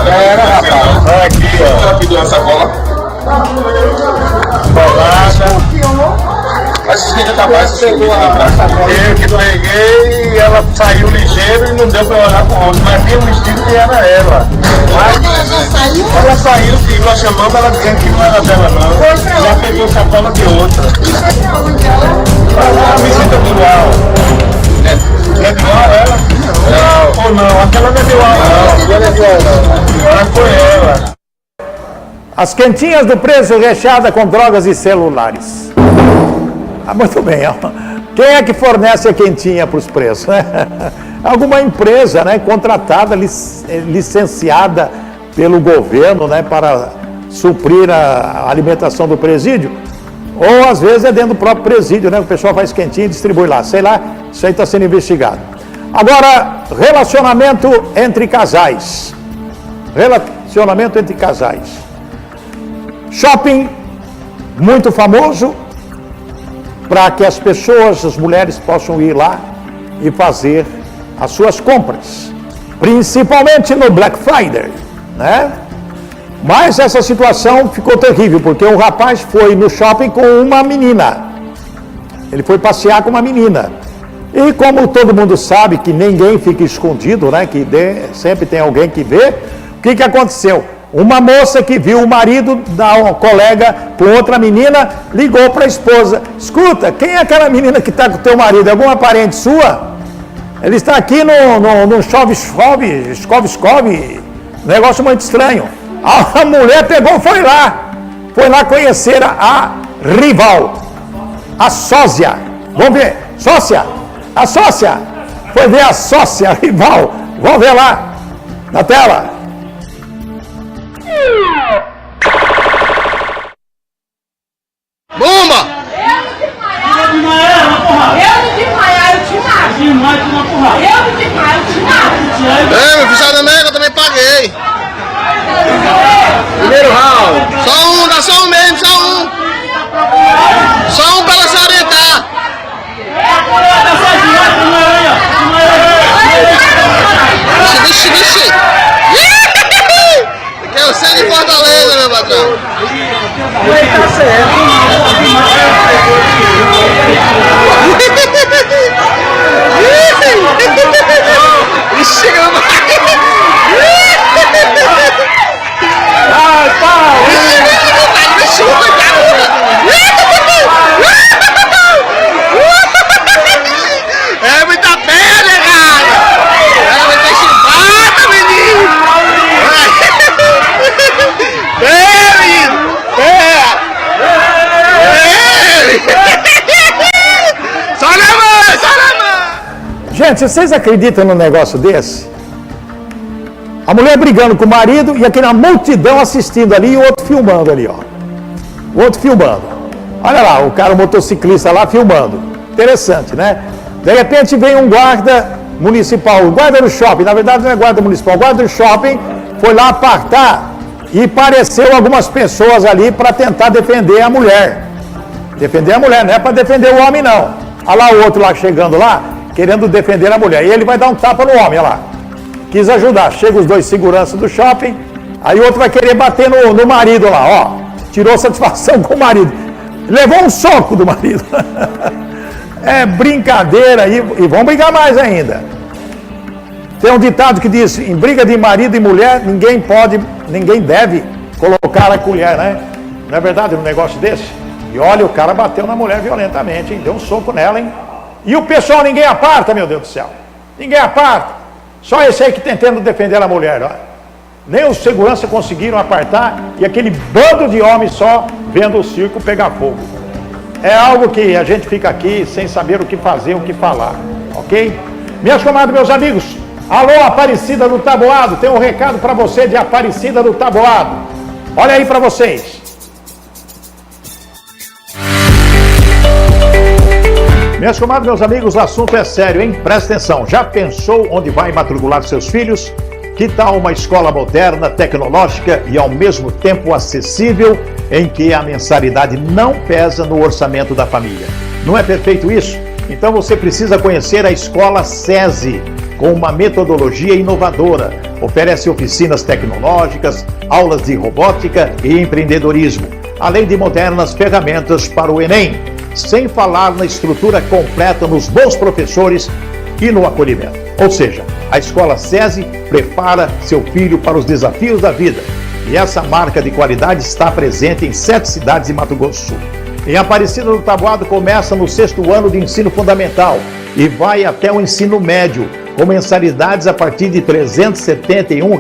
Era, rapaz. Olha aqui, ó. Ela pediu essa bola. Bolada. Mas se você tá mais, você pegou Eu que peguei e ela saiu ligeiro e não deu pra olhar pro rosto. Mas tinha um vestido que era ela. Ela saiu, sim, nós chamamos ela dizendo que não era dela não. Já pegou sacola de outra. A visita do Uau. É de Uau ela? Não. Ou não, aquela não é de Uau não. Ela foi ela. As quentinhas do preço recheada com drogas e celulares. Muito bem, ó. Quem é que fornece a quentinha para os preços? Alguma empresa, né, contratada, licenciada pelo governo, né, para suprir a alimentação do presídio. Ou às vezes é dentro do próprio presídio, né, o pessoal faz quentinha e distribui lá. Sei lá, isso aí está sendo investigado. Agora, relacionamento entre casais. Relacionamento entre casais. Shopping muito famoso, para que as pessoas, as mulheres possam ir lá e fazer as suas compras, principalmente no Black Friday, né? Mas essa situação ficou terrível, porque o rapaz foi no shopping com uma menina, ele foi passear com uma menina, e como todo mundo sabe que ninguém fica escondido, né? Sempre tem alguém que vê, o que aconteceu? Uma moça que viu o marido da colega com outra menina, ligou para a esposa. Escuta, quem é aquela menina que está com o teu marido? É alguma parente sua? Ele está aqui no chove, negócio muito estranho. A mulher pegou, foi lá conhecer a rival, a sócia. Vamos ver, sócia, a sócia. Foi ver a sócia, a rival. Vamos ver lá, na tela. Bomba! Eu não desmaiar, eu te mato. Eu não desmaiar, eu te mato. É, meu filho da mega, eu também paguei. Aí tá certo. Ai, pau! É muita pedra, cara! É muita chibata, menino! Menino! Só na mão! Gente, vocês acreditam num negócio desse? A mulher brigando com o marido e aquela multidão assistindo ali e o outro filmando ali, ó. O outro filmando. Olha lá, o cara, o motociclista lá filmando. Interessante, né? De repente vem um guarda municipal, o guarda do shopping, na verdade não é guarda municipal, o guarda do shopping foi lá apartar e apareceu algumas pessoas ali para tentar defender a mulher. Defender a mulher, não é para defender o homem não. Olha lá o outro lá chegando lá, querendo defender a mulher. E ele vai dar um tapa no homem, olha lá. Quis ajudar. Chega os dois seguranças do shopping, aí o outro vai querer bater no marido lá, ó. Tirou satisfação com o marido. Levou um soco do marido. É brincadeira e vão brigar mais ainda. Tem um ditado que diz, em briga de marido e mulher, ninguém deve colocar a colher, né? Não é verdade um negócio desse? E olha, o cara bateu na mulher violentamente, hein? Deu um soco nela, hein? E o pessoal ninguém aparta, meu Deus do céu. Ninguém aparta. Só esse aí que tentando defender a mulher, ó. Nem os seguranças conseguiram apartar e aquele bando de homens só vendo o circo pegar fogo. É algo que a gente fica aqui sem saber o que fazer, o que falar, ok? Minhas comadres, meus amigos, alô Aparecida do Taboado, tem um recado para você de Aparecida do Taboado. Olha aí para vocês. Minhas comadres, meus amigos, o assunto é sério, hein? Presta atenção. Já pensou onde vai matricular seus filhos? Que tal uma escola moderna, tecnológica e ao mesmo tempo acessível, em que a mensalidade não pesa no orçamento da família? Não é perfeito isso? Então você precisa conhecer a Escola SESI, com uma metodologia inovadora. Oferece oficinas tecnológicas, aulas de robótica e empreendedorismo, além de modernas ferramentas para o Enem, sem falar na estrutura completa, nos bons professores e no acolhimento. Ou seja, a Escola SESI prepara seu filho para os desafios da vida. E essa marca de qualidade está presente em 7 cidades de Mato Grosso do Sul. Em Aparecida do Taboado começa no 6º ano de ensino fundamental e vai até o ensino médio, com mensalidades a partir de R$ 371.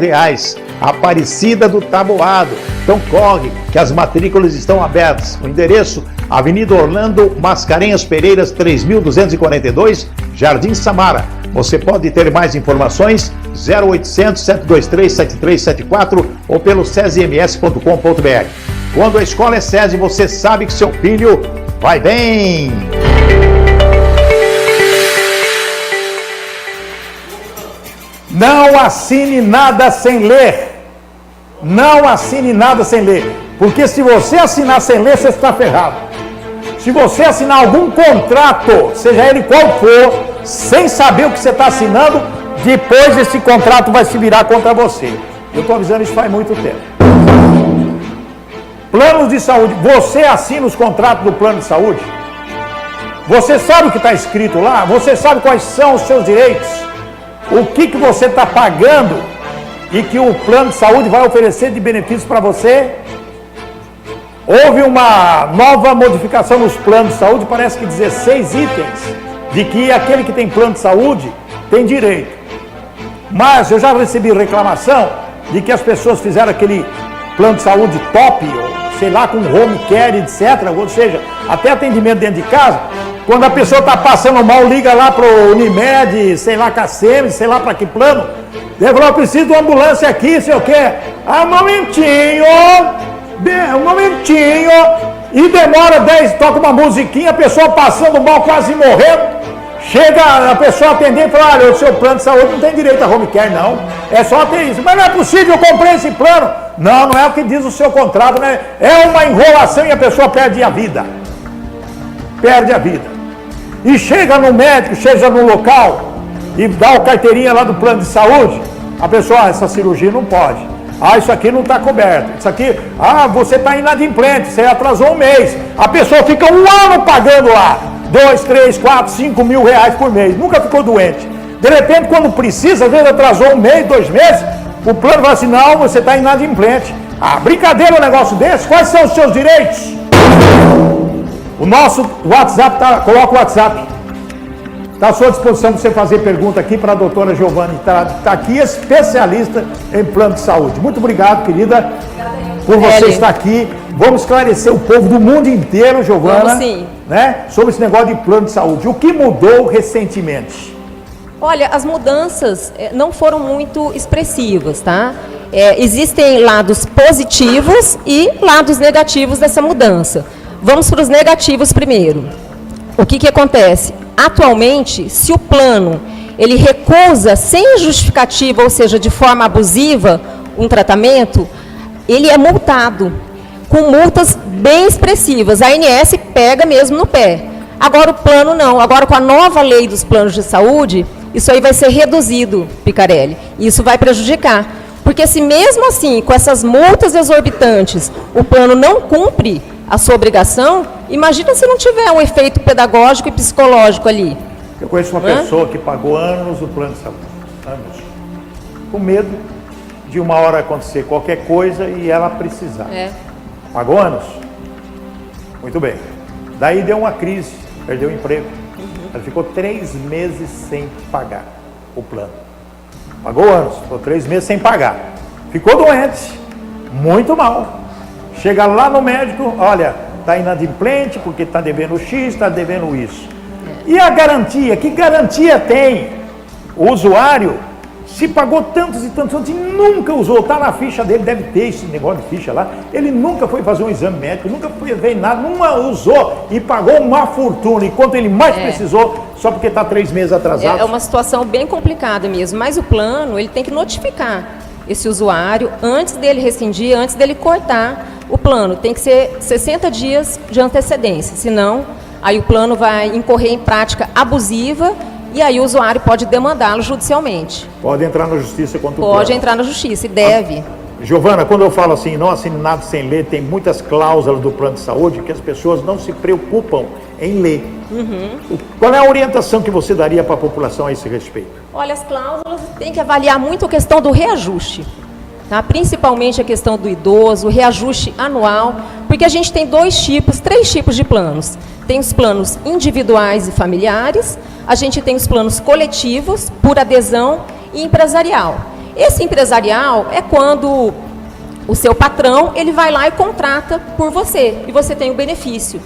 Aparecida do Taboado. Então corre, que as matrículas estão abertas. O endereço, Avenida Orlando Mascarenhas Pereiras, 3242, Jardim Samara. Você pode ter mais informações 0800 723 7374 ou pelo sesims.com.br. Quando a escola é SESI, você sabe que seu filho vai bem. Não assine nada sem ler. Não assine nada sem ler. Porque se você assinar sem ler, você está ferrado. Se você assinar algum contrato, seja ele qual for, sem saber o que você está assinando, depois esse contrato vai se virar contra você. Eu estou avisando isso faz muito tempo. Planos de saúde. Você assina os contratos do plano de saúde? Você sabe o que está escrito lá? Você sabe quais são os seus direitos? O que você está pagando e que o plano de saúde vai oferecer de benefícios para você? Houve uma nova modificação nos planos de saúde, parece que 16 itens, de que aquele que tem plano de saúde tem direito. Mas eu já recebi reclamação de que as pessoas fizeram aquele plano de saúde top, sei lá, com home care, etc. Ou seja, até atendimento dentro de casa. Quando a pessoa está passando mal, liga lá para o Unimed, sei lá, KCM, sei lá para que plano. Ele falou, eu preciso de uma ambulância aqui, sei o quê. Ah, um momentinho, e demora 10, toca uma musiquinha, a pessoa passando mal, quase morrendo. Chega a pessoa atender e fala, olha, o seu plano de saúde não tem direito a home care, não. É só ter isso. Mas não é possível, eu comprei esse plano. Não, não é o que diz o seu contrato, né? É uma enrolação e a pessoa perde a vida. Perde a vida. E chega no médico, chega no local e dá a carteirinha lá do plano de saúde, a pessoa, essa cirurgia não pode. Ah, isso aqui não está coberto. Isso aqui, você está inadimplente, você atrasou um mês. A pessoa fica um ano pagando lá 2, 3, 4, 5 mil reais por mês. Nunca ficou doente. De repente, quando precisa, às vezes atrasou um mês, 2 meses, o plano fala assim, não, você está inadimplente. Brincadeira um negócio desse? Quais são os seus direitos? O nosso WhatsApp, coloca o WhatsApp. Está à sua disposição para você fazer pergunta aqui para a doutora Giovana, está aqui especialista em plano de saúde. Muito obrigado, querida, por você estar aqui. Vamos esclarecer o povo do mundo inteiro, Giovana, né, sobre esse negócio de plano de saúde. O que mudou recentemente? Olha, as mudanças não foram muito expressivas, tá? Existem lados positivos e lados negativos dessa mudança. Vamos para os negativos primeiro. O que acontece? Atualmente, se o plano ele recusa sem justificativa, ou seja, de forma abusiva, um tratamento, ele é multado com multas bem expressivas. A ANS pega mesmo no pé. Agora o plano não. Agora com a nova lei dos planos de saúde, isso aí vai ser reduzido, Picarelli. Isso vai prejudicar. Porque se mesmo assim, com essas multas exorbitantes, o plano não cumpre a sua obrigação, imagina se não tiver um efeito pedagógico e psicológico ali. Eu conheço uma pessoa que pagou anos o plano de saúde, anos, com medo de uma hora acontecer qualquer coisa e ela precisar. Pagou anos? Muito bem. Daí deu uma crise, perdeu o emprego. Ela ficou 3 meses sem pagar o plano. Pagou anos, ficou 3 meses sem pagar. Ficou doente, muito mal. Chega lá no médico, olha, está inadimplente porque está devendo X, está devendo isso. E a garantia? Que garantia tem? O usuário, se pagou tantos e tantos anos e nunca usou, está na ficha dele, deve ter esse negócio de ficha lá, ele nunca foi fazer um exame médico, nunca foi ver nada, nunca usou e pagou uma fortuna, enquanto ele mais precisou, só porque está 3 meses atrasado. É uma situação bem complicada mesmo, mas o plano, ele tem que notificar esse usuário antes dele rescindir, antes dele cortar o plano. Tem que ser 60 dias de antecedência, senão aí o plano vai incorrer em prática abusiva e aí o usuário pode demandá-lo judicialmente. Pode entrar na justiça contra o plano. Pode entrar na justiça e deve. Giovana, quando eu falo assim, não assine nada sem ler, tem muitas cláusulas do plano de saúde que as pessoas não se preocupam em ler. Qual é a orientação que você daria para a população a esse respeito? Olha, as cláusulas tem que avaliar muito a questão do reajuste, tá? Principalmente a questão do idoso, o reajuste anual, porque a gente tem 3 tipos de planos. Tem os planos individuais e familiares, a gente tem os planos coletivos, por adesão e empresarial. Esse empresarial é quando o seu patrão ele vai lá e contrata por você, e você tem o benefício.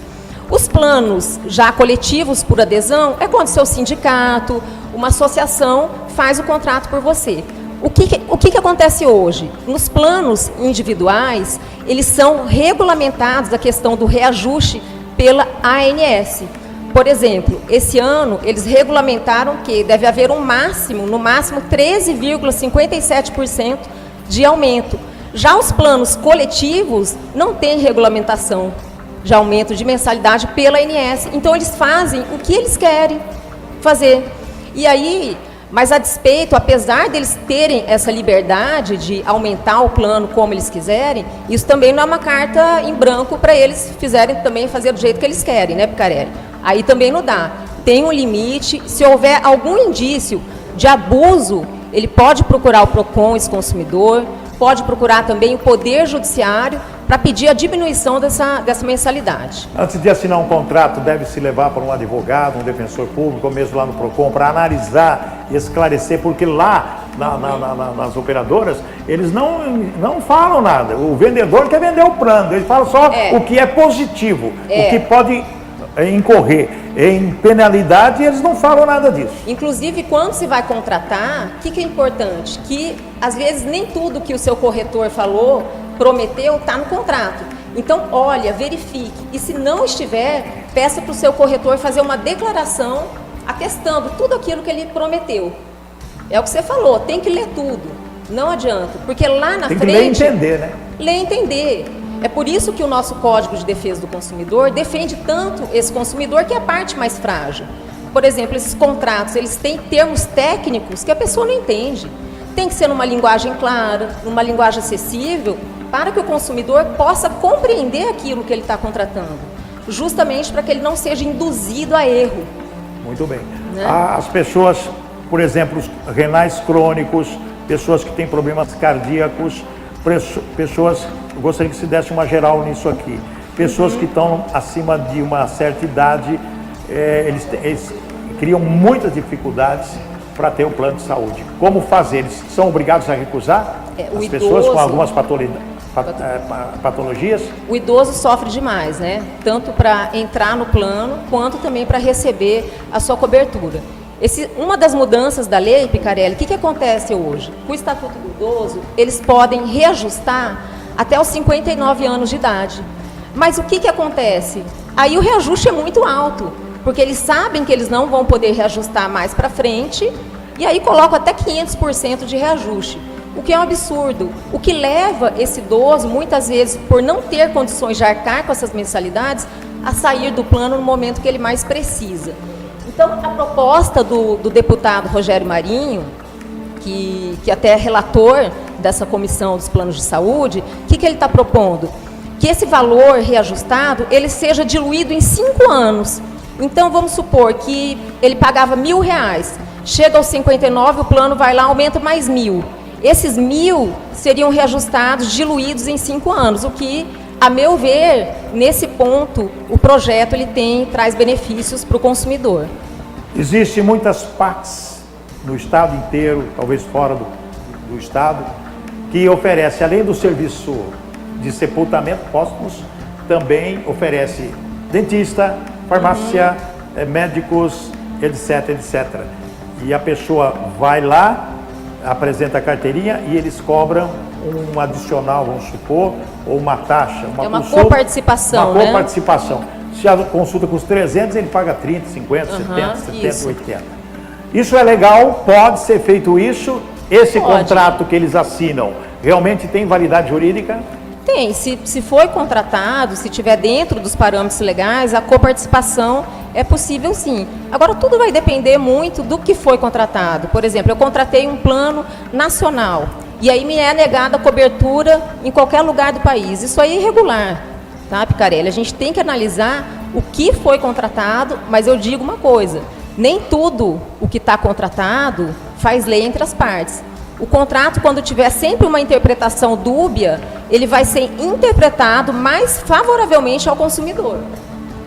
Os planos já coletivos por adesão é quando seu sindicato, uma associação faz o contrato por você. O que acontece hoje? Nos planos individuais, eles são regulamentados a questão do reajuste pela ANS. Por exemplo, esse ano eles regulamentaram que deve haver no máximo 13,57% de aumento. Já os planos coletivos não têm regulamentação de aumento de mensalidade pela ANS. Então eles fazem o que eles querem fazer. E aí, mas a despeito, apesar deles terem essa liberdade de aumentar o plano como eles quiserem, isso também não é uma carta em branco para eles fazer do jeito que eles querem, né, Picarelli? Aí também não dá. Tem um limite. Se houver algum indício de abuso, ele pode procurar o PROCON, esse consumidor, pode procurar também o Poder Judiciário para pedir a diminuição dessa mensalidade. Antes de assinar um contrato, deve-se levar para um advogado, um defensor público, ou mesmo lá no PROCON, para analisar e esclarecer, porque lá nas operadoras, eles não falam nada. O vendedor quer vender o plano, ele fala só o que é positivo, o que pode incorrer em penalidade, e eles não falam nada disso. Inclusive, quando se vai contratar, o que é importante? Que, às vezes, nem tudo que o seu corretor falou, prometeu, está no contrato. Então, olha, verifique. E se não estiver, peça para o seu corretor fazer uma declaração atestando tudo aquilo que ele prometeu. É o que você falou, tem que ler tudo. Não adianta, porque lá na frente... Tem que ler e entender, né? Ler e entender. É por isso que o nosso Código de Defesa do Consumidor defende tanto esse consumidor, que é a parte mais frágil. Por exemplo, esses contratos, eles têm termos técnicos que a pessoa não entende. tem que ser numa linguagem clara, numa linguagem acessível, para que o consumidor possa compreender aquilo que ele está contratando, justamente para que ele não seja induzido a erro. Muito bem. Né? As pessoas, por exemplo, os renais crônicos, pessoas que têm problemas cardíacos, pessoas, eu gostaria que se desse uma geral nisso aqui, pessoas que estão acima de uma certa idade, eles criam muitas dificuldades para ter um plano de saúde. Como fazer? Eles são obrigados a recusar as pessoas com algumas patologias? O idoso sofre demais, né? Tanto para entrar no plano, quanto também para receber a sua cobertura. Uma das mudanças da lei, Picarelli, o que acontece hoje? Com o Estatuto do Idoso, eles podem reajustar até os 59 anos de idade. Mas o que acontece? Aí o reajuste é muito alto, porque eles sabem que eles não vão poder reajustar mais para frente, e aí colocam até 500% de reajuste, o que é um absurdo. O que leva esse idoso, muitas vezes, por não ter condições de arcar com essas mensalidades, a sair do plano no momento que ele mais precisa. Então, a proposta do deputado Rogério Marinho, que até é relator dessa comissão dos planos de saúde, o que ele está propondo? Que esse valor reajustado, ele seja diluído em 5 anos. Então, vamos supor que ele pagava R$1.000, chega aos 59, o plano vai lá, aumenta mais 1.000. Esses 1.000 seriam reajustados, diluídos em 5 anos, o que, a meu ver, nesse ponto, o projeto traz benefícios para o consumidor. Existem muitas PACs no estado inteiro, talvez fora do estado, que oferece, além do serviço de sepultamento póstumos, também oferece dentista, farmácia, médicos, etc, etc. E a pessoa vai lá, apresenta a carteirinha e eles cobram um adicional, vamos supor, ou uma taxa, uma coparticipação, uma coparticipação. Se a consulta custa 300, ele paga 30, 50, 70, 70, 80. Isso é legal, pode ser feito isso. Esse contrato que eles assinam realmente tem validade jurídica? Tem, se foi contratado, se estiver dentro dos parâmetros legais, a coparticipação é possível sim. Agora, tudo vai depender muito do que foi contratado. Por exemplo, eu contratei um plano nacional e aí me é negada a cobertura em qualquer lugar do país. Isso aí é irregular, tá, Picarelli? A gente tem que analisar o que foi contratado, mas eu digo uma coisa, nem tudo o que está contratado faz lei entre as partes. O contrato, quando tiver sempre uma interpretação dúbia, ele vai ser interpretado mais favoravelmente ao consumidor.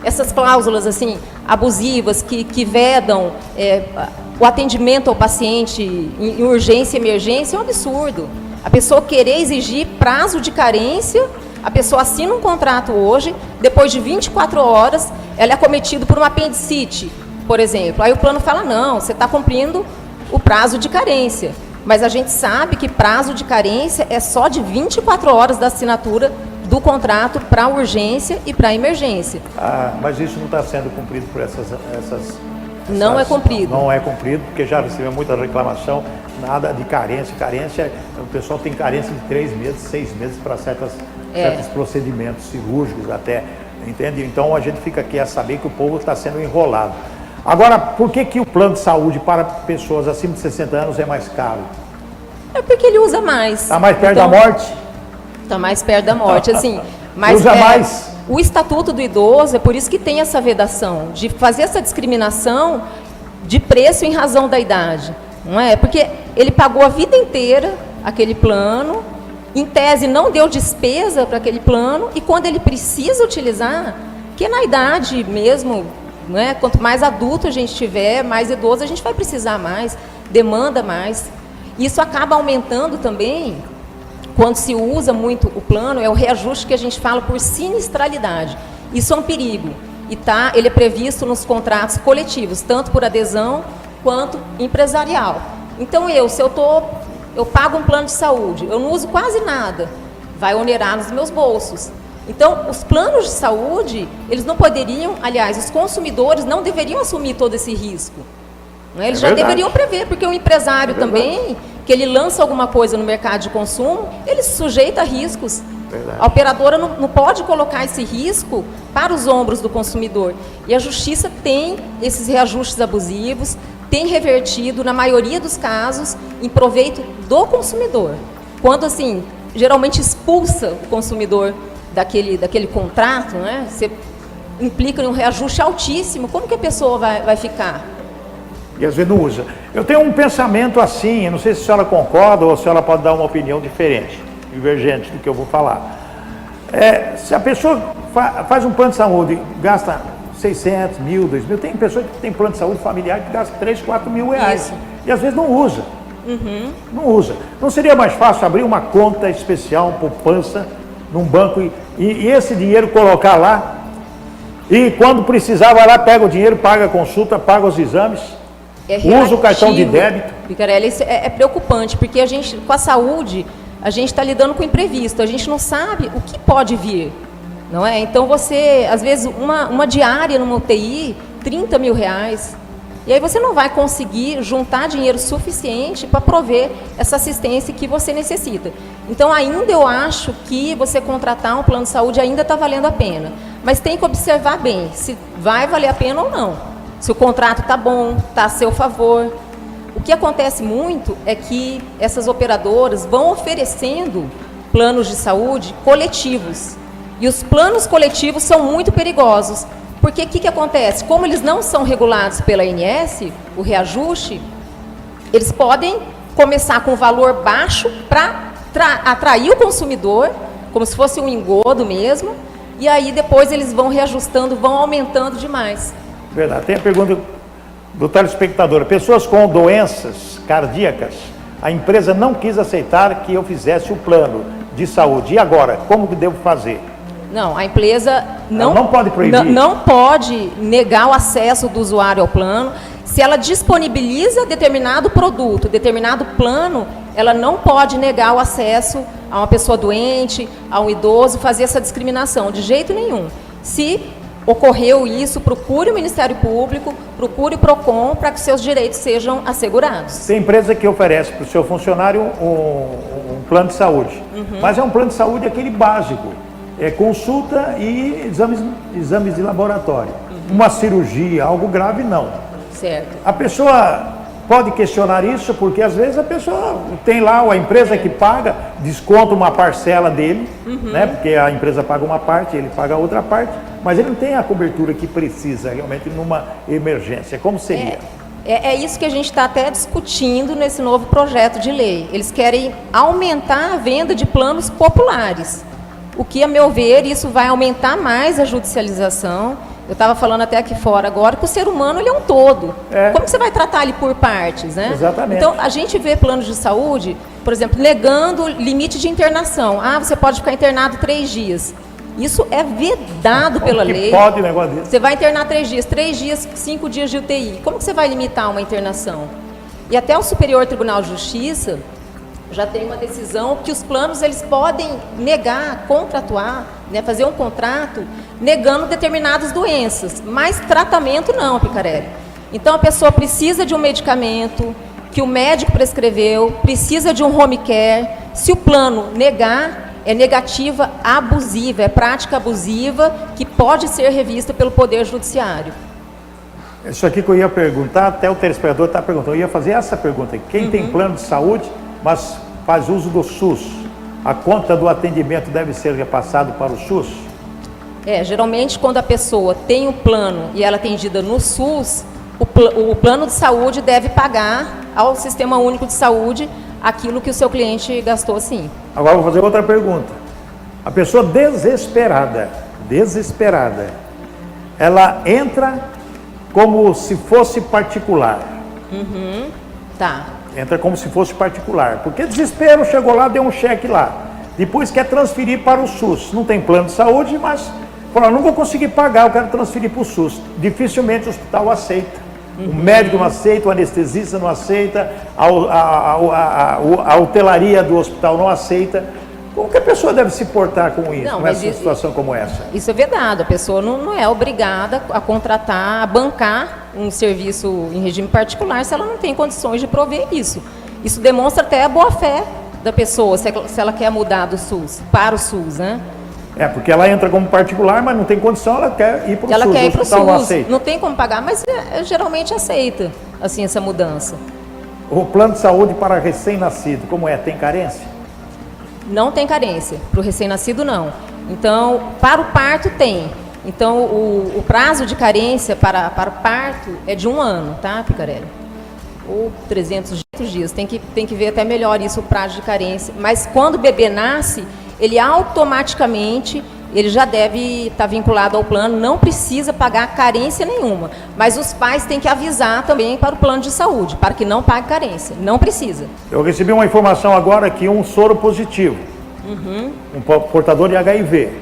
Essas cláusulas assim abusivas que vedam o atendimento ao paciente em urgência e emergência é um absurdo. A pessoa querer exigir prazo de carência, a pessoa assina um contrato hoje, depois de 24 horas, ela é acometida por uma apendicite, por exemplo. Aí o plano fala, não, você está cumprindo o prazo de carência. Mas a gente sabe que prazo de carência é só de 24 horas da assinatura do contrato para urgência e para emergência. Mas isso não está sendo cumprido por essas não é cumprido. Não é cumprido, porque já recebeu muita reclamação, nada de carência. Carência, o pessoal tem carência de 3 meses, 6 meses para certos procedimentos cirúrgicos até, entende? Então a gente fica aqui a saber que o povo está sendo enrolado. Agora, por que o plano de saúde para pessoas acima de 60 anos é mais caro? É porque ele usa mais. Está mais perto da morte? Está mais perto da morte, assim. Mas usa mais? O Estatuto do Idoso, é por isso que tem essa vedação, de fazer essa discriminação de preço em razão da idade. Não é? Porque ele pagou a vida inteira aquele plano, em tese não deu despesa para aquele plano, e quando ele precisa utilizar, que na idade mesmo, não é? Quanto mais adulto a gente tiver, mais idoso a gente vai precisar mais, demanda mais. Isso acaba aumentando também, quando se usa muito o plano, é o reajuste que a gente fala por sinistralidade. Isso é um perigo. E ele é previsto nos contratos coletivos, tanto por adesão quanto empresarial. Então se eu pago um plano de saúde, eu não uso quase nada, vai onerar nos meus bolsos. Então, os planos de saúde, eles não poderiam, aliás, os consumidores não deveriam assumir todo esse risco. Não é? Eles já deveriam prever, porque o empresário também, que ele lança alguma coisa no mercado de consumo, ele se sujeita a riscos. A operadora não pode colocar esse risco para os ombros do consumidor. E a Justiça tem esses reajustes abusivos, tem revertido, na maioria dos casos, em proveito do consumidor. Quando, assim, geralmente expulsa o consumidor daquele contrato, né? Você implica em um reajuste altíssimo, como que a pessoa vai ficar? E às vezes não usa. Eu tenho um pensamento assim, eu não sei se a senhora concorda ou se ela pode dar uma opinião diferente, divergente do que eu vou falar. Se a pessoa faz um plano de saúde, gasta 600, 1.000, 2.000, tem pessoas que tem plano de saúde familiar que gasta 3, 4 mil reais. Isso. E às vezes não usa. Não usa. Não seria mais fácil abrir uma conta especial, poupança, num banco e esse dinheiro colocar lá? E quando precisar, vai lá, pega o dinheiro, paga a consulta, paga os exames, usa o cartão de débito. Picarelli, isso é preocupante, porque a gente, com a saúde, a gente está lidando com o imprevisto, a gente não sabe o que pode vir, não é? Então você, às vezes, uma diária numa UTI, 30 mil reais, e aí você não vai conseguir juntar dinheiro suficiente para prover essa assistência que você necessita. Então, ainda eu acho que você contratar um plano de saúde ainda está valendo a pena. Mas tem que observar bem se vai valer a pena ou não. Se o contrato está bom, está a seu favor. O que acontece muito é que essas operadoras vão oferecendo planos de saúde coletivos. E os planos coletivos são muito perigosos. Porque o que acontece? Como eles não são regulados pela ANS, o reajuste, eles podem começar com um valor baixo para atrair o consumidor, como se fosse um engodo mesmo, e aí depois eles vão reajustando, vão aumentando demais. Verdade. Tem a pergunta do telespectador. Pessoas com doenças cardíacas, a empresa não quis aceitar que eu fizesse o plano de saúde. E agora, como que devo fazer? Não, a empresa não pode proibir. Não pode negar o acesso do usuário ao plano. Se ela disponibiliza determinado produto, determinado plano, ela não pode negar o acesso a uma pessoa doente, a um idoso, fazer essa discriminação, de jeito nenhum. Se ocorreu isso, procure o Ministério Público, procure o PROCON para que seus direitos sejam assegurados. Tem empresa que oferece para o seu funcionário um plano de saúde, mas é um plano de saúde aquele básico. É consulta e exames de laboratório. Uma cirurgia, algo grave, não. Certo. A pessoa pode questionar isso, porque às vezes a pessoa tem lá, a empresa que paga, desconta uma parcela dele, né? Porque a empresa paga uma parte, ele paga a outra parte, mas ele não tem a cobertura que precisa realmente numa emergência. Como seria? É isso que a gente está até discutindo nesse novo projeto de lei. Eles querem aumentar a venda de planos populares. O que, a meu ver, isso vai aumentar mais a judicialização. Eu estava falando até aqui fora agora que o ser humano ele é um todo. Como que você vai tratar ele por partes, né? Exatamente. Então, a gente vê planos de saúde, por exemplo, negando limite de internação. Você pode ficar internado 3 dias. Isso é vedado pela lei. Pode um negócio desse? Você vai internar 3 dias, 5 dias de UTI. Como que você vai limitar uma internação? E até o Superior Tribunal de Justiça já tem uma decisão que os planos eles podem negar, contratuar, né, fazer um contrato negando determinadas doenças, mas tratamento não, Picarelli. Então a pessoa precisa de um medicamento que o médico prescreveu, precisa de um home care. Se o plano negar, é negativa abusiva, é prática abusiva que pode ser revista pelo Poder Judiciário. Isso aqui que eu ia perguntar, até o telespectador está perguntando, eu ia fazer essa pergunta aqui. Quem tem plano de saúde, mas faz uso do SUS, a conta do atendimento deve ser repassado para o SUS? Geralmente quando a pessoa tem um plano e ela é atendida no SUS, o plano de saúde deve pagar ao Sistema Único de Saúde aquilo que o seu cliente gastou, sim. Agora vou fazer outra pergunta. A pessoa desesperada, ela entra como se fosse particular. Tá. Entra como se fosse particular, porque desespero, chegou lá, deu um cheque lá, depois quer transferir para o SUS, não tem plano de saúde, mas fala, não vou conseguir pagar, eu quero transferir para o SUS. Dificilmente o hospital aceita, o médico não aceita, o anestesista não aceita, a hotelaria do hospital não aceita. Como que a pessoa deve se portar com isso, com essa situação como essa? Isso é vedado, a pessoa não é obrigada a contratar, a bancar um serviço em regime particular se ela não tem condições de prover isso. Isso demonstra até a boa-fé da pessoa, se ela quer mudar do SUS para o SUS, né? Porque ela entra como particular, mas não tem condição, ela quer ir para o SUS. Ela quer ir para o SUS, não tem como pagar, mas geralmente aceita. assim, essa mudança. O plano de saúde para recém-nascido, como é? Tem carência? Não tem carência, para o recém-nascido não. Então, para o parto tem. Então, o prazo de carência para o parto é de 1 ano, tá, Picarelli? Ou 300 dias, tem que ver até melhor isso, o prazo de carência. Mas quando o bebê nasce, ele automaticamente, ele já deve estar vinculado ao plano, não precisa pagar carência nenhuma. Mas os pais têm que avisar também para o plano de saúde, para que não pague carência, não precisa. Eu recebi uma informação agora que um soro positivo, um portador de HIV,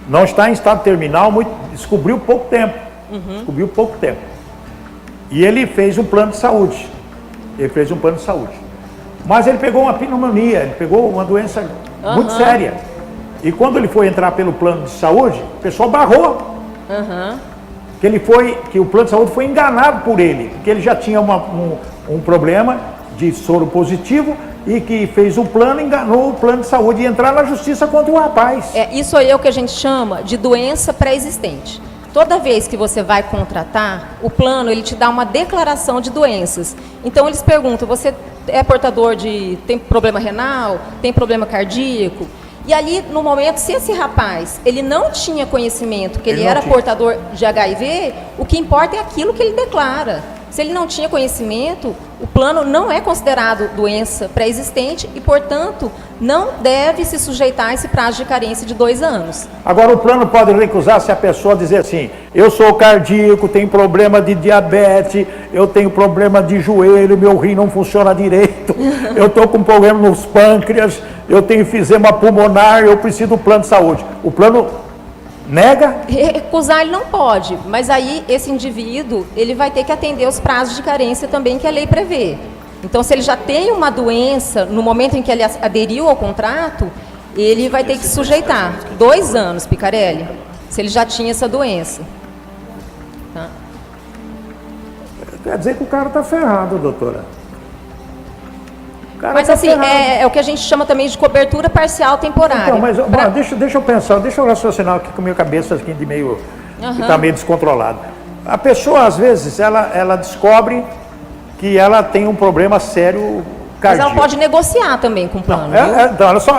não está em estado terminal, descobriu pouco tempo. Descobriu pouco tempo. E ele fez um plano de saúde. Mas ele pegou uma pneumonia, ele pegou uma doença muito séria. E quando ele foi entrar pelo plano de saúde, o pessoal barrou. Que o plano de saúde foi enganado por ele, porque ele já tinha um problema de soro positivo e que fez um plano, enganou o plano de saúde e entrar na justiça contra o rapaz. Isso aí é o que a gente chama de doença pré-existente. Toda vez que você vai contratar, o plano ele te dá uma declaração de doenças. Então eles perguntam, você é portador tem problema renal, tem problema cardíaco? E ali, no momento, se esse rapaz, ele não tinha conhecimento que ele era portador de HIV, o que importa é aquilo que ele declara. Se ele não tinha conhecimento, o plano não é considerado doença pré-existente e, portanto, não deve se sujeitar a esse prazo de carência de 2 anos. Agora, o plano pode recusar se a pessoa dizer assim, eu sou cardíaco, tenho problema de diabetes, eu tenho problema de joelho, meu rim não funciona direito, eu estou com problema nos pâncreas, eu tenho enfisema pulmonar, eu preciso do plano de saúde. O plano nega? Recusar ele não pode, mas aí esse indivíduo, ele vai ter que atender os prazos de carência também que a lei prevê. Então, se ele já tem uma doença, no momento em que ele aderiu ao contrato, ele vai ter que sujeitar 2 anos, Picarelli, se ele já tinha essa doença. Tá? Quer dizer que o cara está ferrado, doutora. Mas assim, é o que a gente chama também de cobertura parcial temporária. Então, mas bom, deixa eu pensar, deixa eu raciocinar aqui com a minha cabeça aqui de meio, que está meio descontrolado. A pessoa, às vezes, ela descobre que ela tem um problema sério cardíaco. Mas ela pode negociar também com o plano. Então, ela só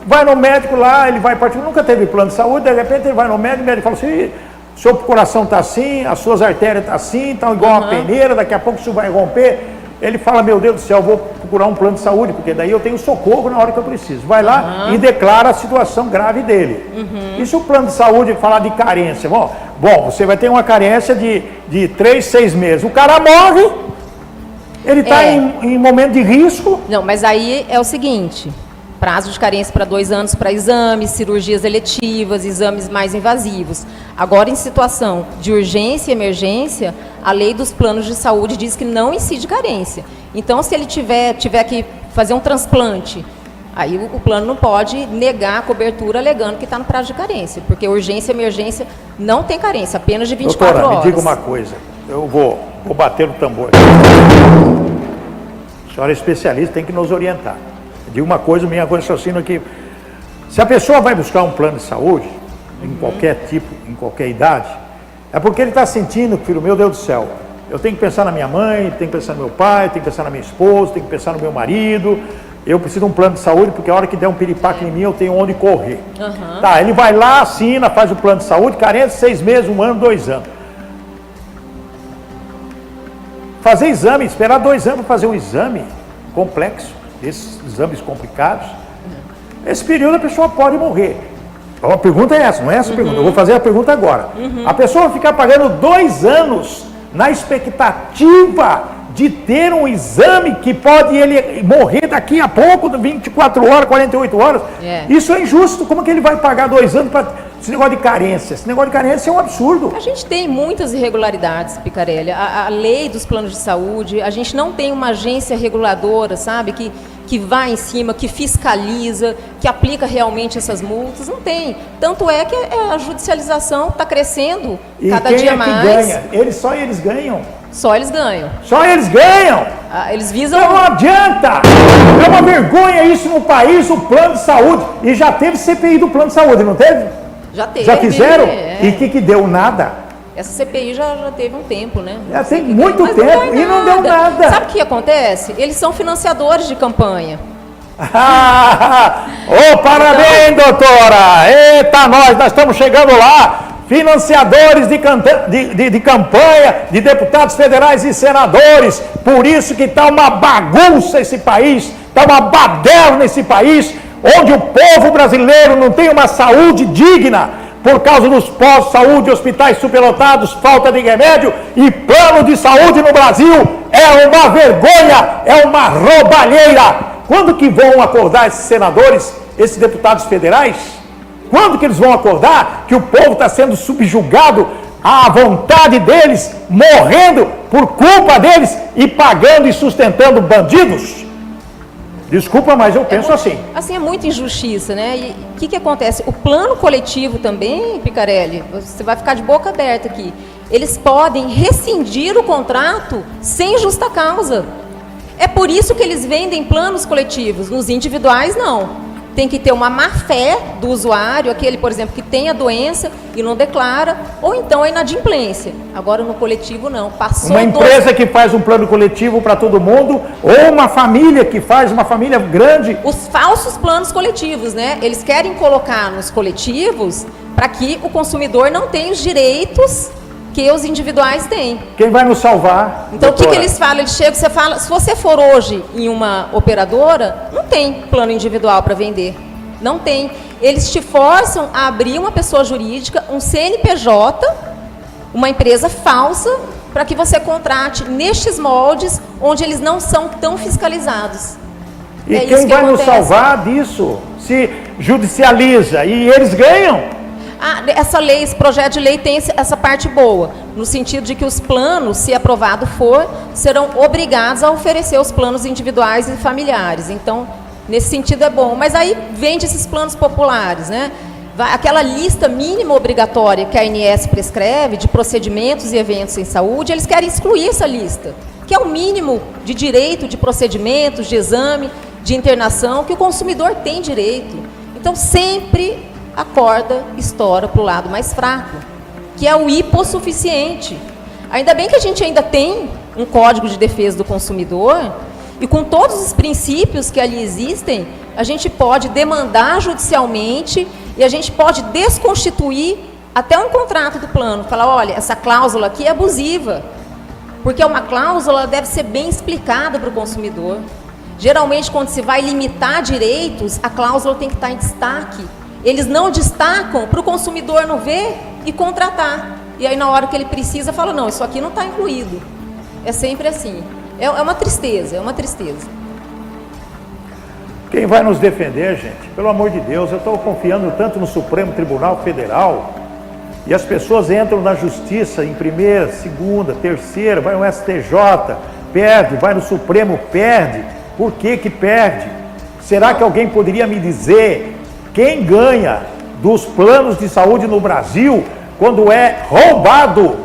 vai no médico lá, ele vai partir, nunca teve plano de saúde, de repente ele vai no médico, o médico fala assim, seu coração está assim, as suas artérias estão assim, estão igual uma peneira, daqui a pouco isso vai romper. Ele fala, meu Deus do céu, vou procurar um plano de saúde, porque daí eu tenho socorro na hora que eu preciso. Vai lá e declara a situação grave dele. E se o plano de saúde falar de carência? Bom, você vai ter uma carência de 3, 6 meses. O cara morre, ele está em momento de risco. Não, mas aí é o seguinte, prazo de carência para 2 anos para exames, cirurgias eletivas, exames mais invasivos. Agora, em situação de urgência e emergência, a lei dos planos de saúde diz que não incide carência. Então, se ele tiver que fazer um transplante, aí o plano não pode negar a cobertura alegando que está no prazo de carência, porque urgência e emergência não tem carência, apenas de 24 horas. Doutora, me diga uma coisa, eu vou bater no tambor. A senhora é especialista, tem que nos orientar. Diga uma coisa, minha raciocínio aqui. Se a pessoa vai buscar um plano de saúde, em qualquer tipo, em qualquer idade, é porque ele está sentindo, filho, meu Deus do céu, eu tenho que pensar na minha mãe, tenho que pensar no meu pai, tenho que pensar na minha esposa, tenho que pensar no meu marido, eu preciso de um plano de saúde, porque a hora que der um piripaque em mim, eu tenho onde correr. Tá, ele vai lá, assina, faz o plano de saúde, carência 6 meses, 1 ano, 2 anos. Fazer exame, esperar 2 anos para fazer um exame complexo, esses exames complicados, esse período a pessoa pode morrer. Então a pergunta é essa, não é essa a pergunta, eu vou fazer a pergunta agora. A pessoa vai ficar pagando 2 anos na expectativa de ter um exame que pode ele morrer daqui a pouco, 24 horas, 48 horas. Isso é injusto, como que ele vai pagar 2 anos para esse negócio de carência? Esse negócio de carência é um absurdo. A gente tem muitas irregularidades, Picarelli. A lei dos planos de saúde, a gente não tem uma agência reguladora, sabe, que vai em cima, que fiscaliza, que aplica realmente essas multas. Não tem. Tanto é que a judicialização está crescendo cada dia mais. E quem é que ganha? Só eles ganham. Só eles ganham. Só eles ganham? Eles visam... Não adianta! É uma vergonha isso no país, o plano de saúde. E já teve CPI do plano de saúde, não teve? Já teve. Já fizeram? E o que deu? Nada. Essa CPI já teve um tempo, né? Tem muito tempo e não deu nada. Sabe o que acontece? Eles são financiadores de campanha. Parabéns, doutora! Eita, nós estamos chegando lá. Financiadores de campanha, de deputados federais e senadores. Por isso que está uma bagunça esse país, está uma baderna nesse país, onde o povo brasileiro não tem uma saúde digna, por causa dos postos de saúde, hospitais superlotados, falta de remédio, e plano de saúde no Brasil é uma vergonha, é uma roubalheira. Quando que vão acordar esses senadores, esses deputados federais? Quando que eles vão acordar que o povo está sendo subjugado à vontade deles, morrendo por culpa deles e pagando e sustentando bandidos? Desculpa, mas eu penso assim. Assim, é muita injustiça, né? E o que acontece? O plano coletivo também, Picarelli, você vai ficar de boca aberta aqui. Eles podem rescindir o contrato sem justa causa. É por isso que eles vendem planos coletivos. Nos individuais, não. Tem que ter uma má-fé do usuário, aquele, por exemplo, que tem a doença e não declara, ou então a inadimplência. Agora, no coletivo, não. Passou uma empresa que faz um plano coletivo para todo mundo, ou uma família que faz, uma família grande. Os falsos planos coletivos, né? Eles querem colocar nos coletivos para que o consumidor não tenha os direitos que os individuais têm. Quem vai nos salvar? Então, doutora, o que eles falam? Eles chegam, você fala, se você for hoje em uma operadora, não tem plano individual para vender. Não tem. Eles te forçam a abrir uma pessoa jurídica, um CNPJ, uma empresa falsa, para que você contrate nestes moldes, onde eles não são tão fiscalizados. E quem vai nos salvar disso? Se judicializa e eles ganham. Essa lei, esse projeto de lei tem essa parte boa, no sentido de que os planos, se aprovado for, serão obrigados a oferecer os planos individuais e familiares. Então, nesse sentido é bom. Mas aí vende esses planos populares, né? Aquela lista mínima obrigatória que a ANS prescreve de procedimentos e eventos em saúde, eles querem excluir essa lista, que é o mínimo de direito, de procedimentos, de exame, de internação, que o consumidor tem direito. Então, sempre a corda estoura para o lado mais fraco, que é o hipossuficiente. Ainda bem que a gente ainda tem um Código de Defesa do Consumidor, e com todos os princípios que ali existem, a gente pode demandar judicialmente e a gente pode desconstituir até um contrato do plano. Falar, olha, essa cláusula aqui é abusiva, porque uma cláusula deve ser bem explicada para o consumidor. Geralmente, quando se vai limitar direitos, a cláusula tem que estar em destaque. Eles não destacam para o consumidor não ver e contratar. E aí, na hora que ele precisa, fala, não, isso aqui não está incluído. É sempre assim. É uma tristeza, é uma tristeza. Quem vai nos defender, gente? Pelo amor de Deus, eu estou confiando tanto no Supremo Tribunal Federal, e as pessoas entram na justiça em primeira, segunda, terceira, vai no STJ, perde, vai no Supremo, perde. Por que que perde? Será que alguém poderia me dizer quem ganha dos planos de saúde no Brasil quando é roubado,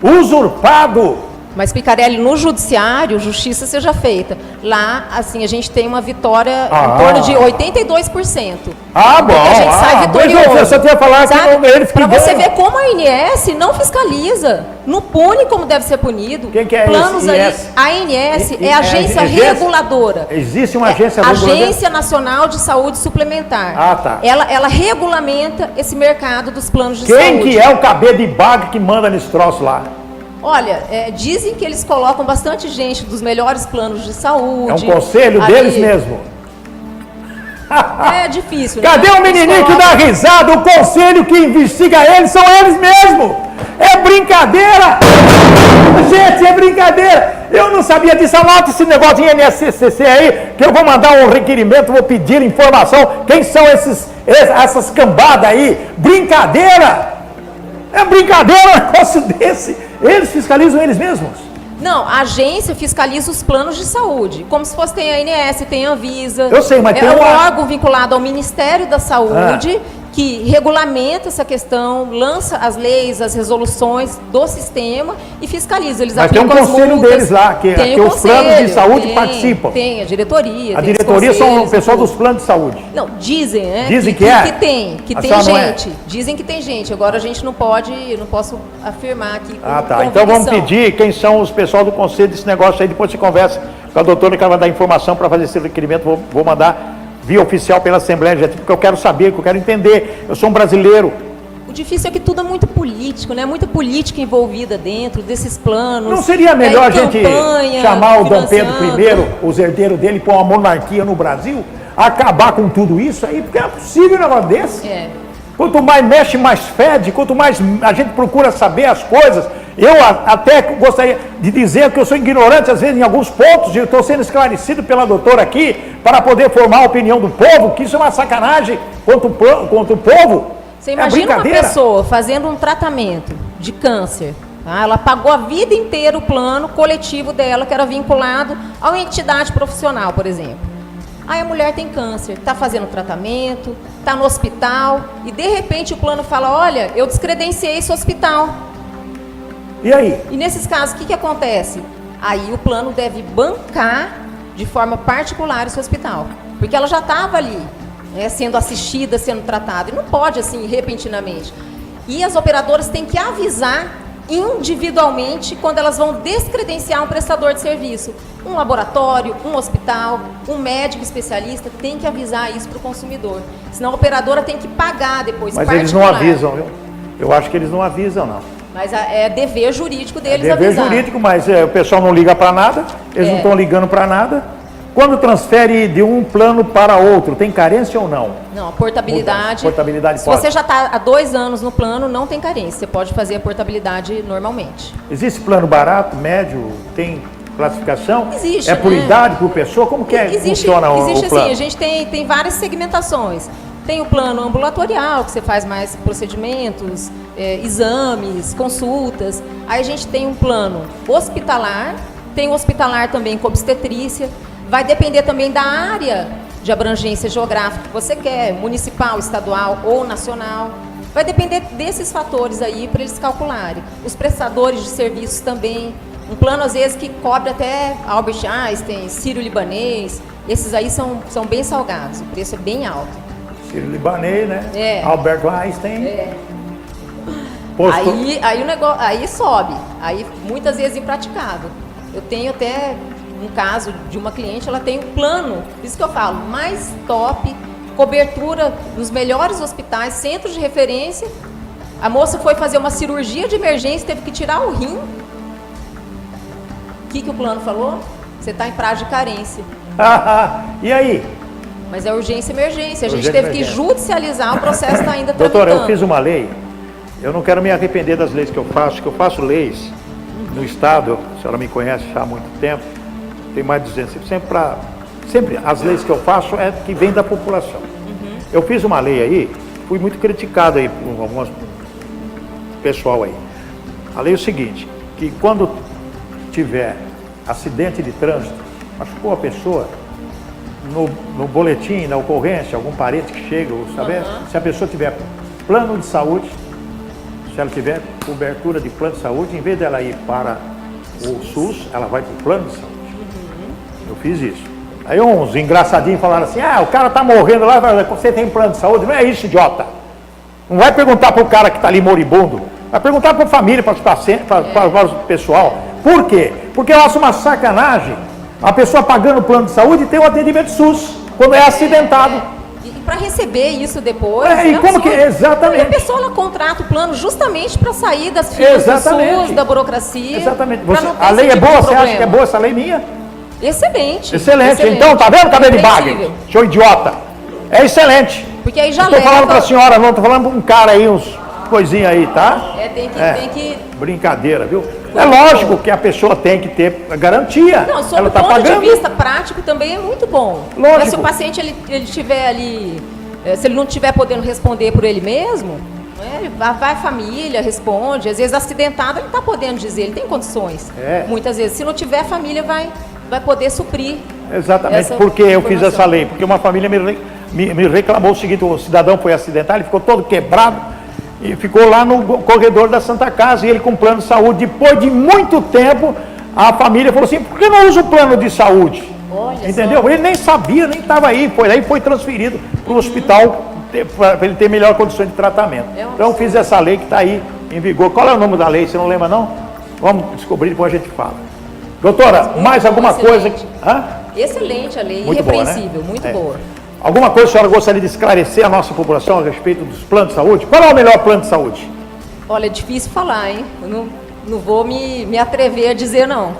usurpado? Mas, Picarelli, no judiciário, justiça seja feita. Lá, assim, a gente tem uma vitória em torno de 82%. Bom. A gente sai vitorioso. Mas eu tinha falar que ele para você ver como a ANS não fiscaliza, não pune como deve ser punido. Quem que é planos aí, a ANS é a agência reguladora. Existe uma agência reguladora? Agência Nacional de Saúde Suplementar. Tá. Ela regulamenta esse mercado dos planos de saúde. Quem que é o cabeça de baga que manda nesse troço lá? Olha, dizem que eles colocam bastante gente dos melhores planos de saúde. É um conselho deles mesmo? É difícil, Cadê o menininho que dá risada? O conselho que investiga eles são eles mesmos. É brincadeira! Gente, é brincadeira! Eu não sabia disso. Anota esse negócio de INSS aí, que eu vou mandar um requerimento, vou pedir informação. Quem são essas cambadas aí? Brincadeira! É brincadeira um negócio desse. Eles fiscalizam eles mesmos? Não, a agência fiscaliza os planos de saúde, como se fosse tem a ANS, tem a Anvisa. Eu sei, mas tem um órgão vinculado ao Ministério da Saúde que regulamenta essa questão, lança as leis, as resoluções do sistema e fiscaliza. Eles Mas tem um conselho deles lá, que os planos de saúde participam. Tem a diretoria. A diretoria são o pessoal dos planos de saúde. Não, dizem, né? Dizem que tem gente. Dizem que tem gente. Agora a gente não posso afirmar aqui com convicção. Então vamos pedir quem são os pessoal do conselho desse negócio aí, depois você conversa com a doutora que ela vai dar informação para fazer esse requerimento, vou mandar via oficial pela Assembleia Legislativa, porque eu quero saber, que eu quero entender, eu sou um brasileiro. O difícil é que tudo é muito político, né? Muita política envolvida dentro desses planos. Não seria melhor a gente chamar o Dom Pedro I, os herdeiros dele, pôr uma monarquia no Brasil, acabar com tudo isso aí? Porque é possível um negócio desse. Quanto mais mexe, mais fede, quanto mais a gente procura saber as coisas. Eu até gostaria de dizer que eu sou ignorante, às vezes, em alguns pontos, e estou sendo esclarecido pela doutora aqui, para poder formar a opinião do povo, que isso é uma sacanagem contra o povo. Você imagina uma pessoa fazendo um tratamento de câncer, tá? Ela pagou a vida inteira o plano coletivo dela, que era vinculado a uma entidade profissional, por exemplo. Aí a mulher tem câncer, está fazendo tratamento, está no hospital, e de repente o plano fala, olha, eu descredenciei esse hospital. E aí? E nesses casos, o que acontece? Aí o plano deve bancar de forma particular esse hospital, porque ela já estava ali, sendo assistida, sendo tratada, e não pode assim, repentinamente. E as operadoras têm que avisar individualmente quando elas vão descredenciar um prestador de serviço. Um laboratório, um hospital, um médico especialista tem que avisar isso para o consumidor. Senão a operadora tem que pagar depois. Mas eles não avisam, viu? Eu acho que eles não avisam, não. Mas é dever jurídico deles avisar. É dever jurídico, mas o pessoal não liga para nada, eles não estão ligando para nada. Quando transfere de um plano para outro, tem carência ou não? Não, a portabilidade. Portabilidade se você já está há 2 anos no plano, não tem carência. Você pode fazer a portabilidade normalmente. Existe plano barato, médio, tem classificação? Existe. É por idade, por pessoa? Como que funciona o plano? Existe sim, a gente tem várias segmentações. Tem o plano ambulatorial, que você faz mais procedimentos, exames, consultas. Aí a gente tem um plano hospitalar, tem o hospitalar também com obstetrícia. Vai depender também da área de abrangência geográfica que você quer, municipal, estadual ou nacional. Vai depender desses fatores aí para eles calcularem. Os prestadores de serviços também. Um plano, às vezes, que cobre até Albert Einstein, Sírio-Libanês. Esses aí são bem salgados, o preço é bem alto. Sírio-Libanês, né? Albert Einstein. Aí o negócio, aí sobe. Aí muitas vezes impraticável. Eu tenho até um caso de uma cliente, ela tem um plano, isso que eu falo, mais top, cobertura nos melhores hospitais, centros de referência. A moça foi fazer uma cirurgia de emergência, teve que tirar o rim. O que o plano falou? Você está em prazo de carência. E aí? Mas é urgência e emergência. A gente teve que judicializar, o processo está ainda tramitando. Doutora, eu fiz uma lei, eu não quero me arrepender das leis que eu faço leis no Estado, a senhora me conhece já há muito tempo, tem mais de 200, sempre as leis que eu faço é que vem da população. Eu fiz uma lei aí, fui muito criticado aí por algumas pessoal aí. A lei é o seguinte, que quando tiver acidente de trânsito, machucou a pessoa, no boletim, na ocorrência, algum parente que chega, se a pessoa tiver plano de saúde, se ela tiver cobertura de plano de saúde, em vez dela ir para o SUS, ela vai para o plano de saúde. Eu fiz isso. Aí uns engraçadinhos falaram assim, o cara tá morrendo lá, você tem plano de saúde? Não é isso, idiota. Não vai perguntar para o cara que está ali moribundo, vai perguntar para a família, para o pessoal. Por quê? Porque eu acho uma sacanagem a pessoa pagando o plano de saúde e ter um atendimento SUS, quando é acidentado. E para receber isso depois... Exatamente. A pessoa ela contrata o plano justamente para sair das filas do SUS, da burocracia. Exatamente. A lei é boa? Você acha que é boa essa lei minha? Excelente. Então, tá vendo, cabelo de bagre? Seu idiota. É excelente. Porque aí já estou falando para a senhora, não, estou falando para um cara aí, uns coisinha aí, tá? Tem que... Brincadeira, viu? É lógico que a pessoa tem que ter garantia. Não, sob o ponto de vista prático também é muito bom. Lógico. Mas se o paciente ele tiver ali, se ele não estiver podendo responder por ele mesmo, vai a família, responde. Às vezes acidentado ele não está podendo dizer, ele tem condições. Muitas vezes, se não tiver, a família vai poder suprir. Exatamente, porque eu fiz essa lei, porque uma família me reclamou o seguinte: o cidadão foi acidentado, ele ficou todo quebrado e ficou lá no corredor da Santa Casa, e ele com plano de saúde. Depois de muito tempo, a família falou assim: por que não usa o plano de saúde? Olha, entendeu? só. Ele nem sabia, nem estava aí, foi transferido para o hospital para ele ter melhor condição de tratamento. Então fiz essa lei que está aí em vigor. Qual é o nome da lei? Você não lembra não? Vamos descobrir, depois a gente fala. Doutora, mais alguma coisa? Excelente a lei, muito irrepreensível, boa, né? muito boa. Alguma coisa a senhora gostaria de esclarecer a nossa população a respeito dos planos de saúde? Qual é o melhor plano de saúde? Olha, é difícil falar, hein? Eu não vou me atrever a dizer não.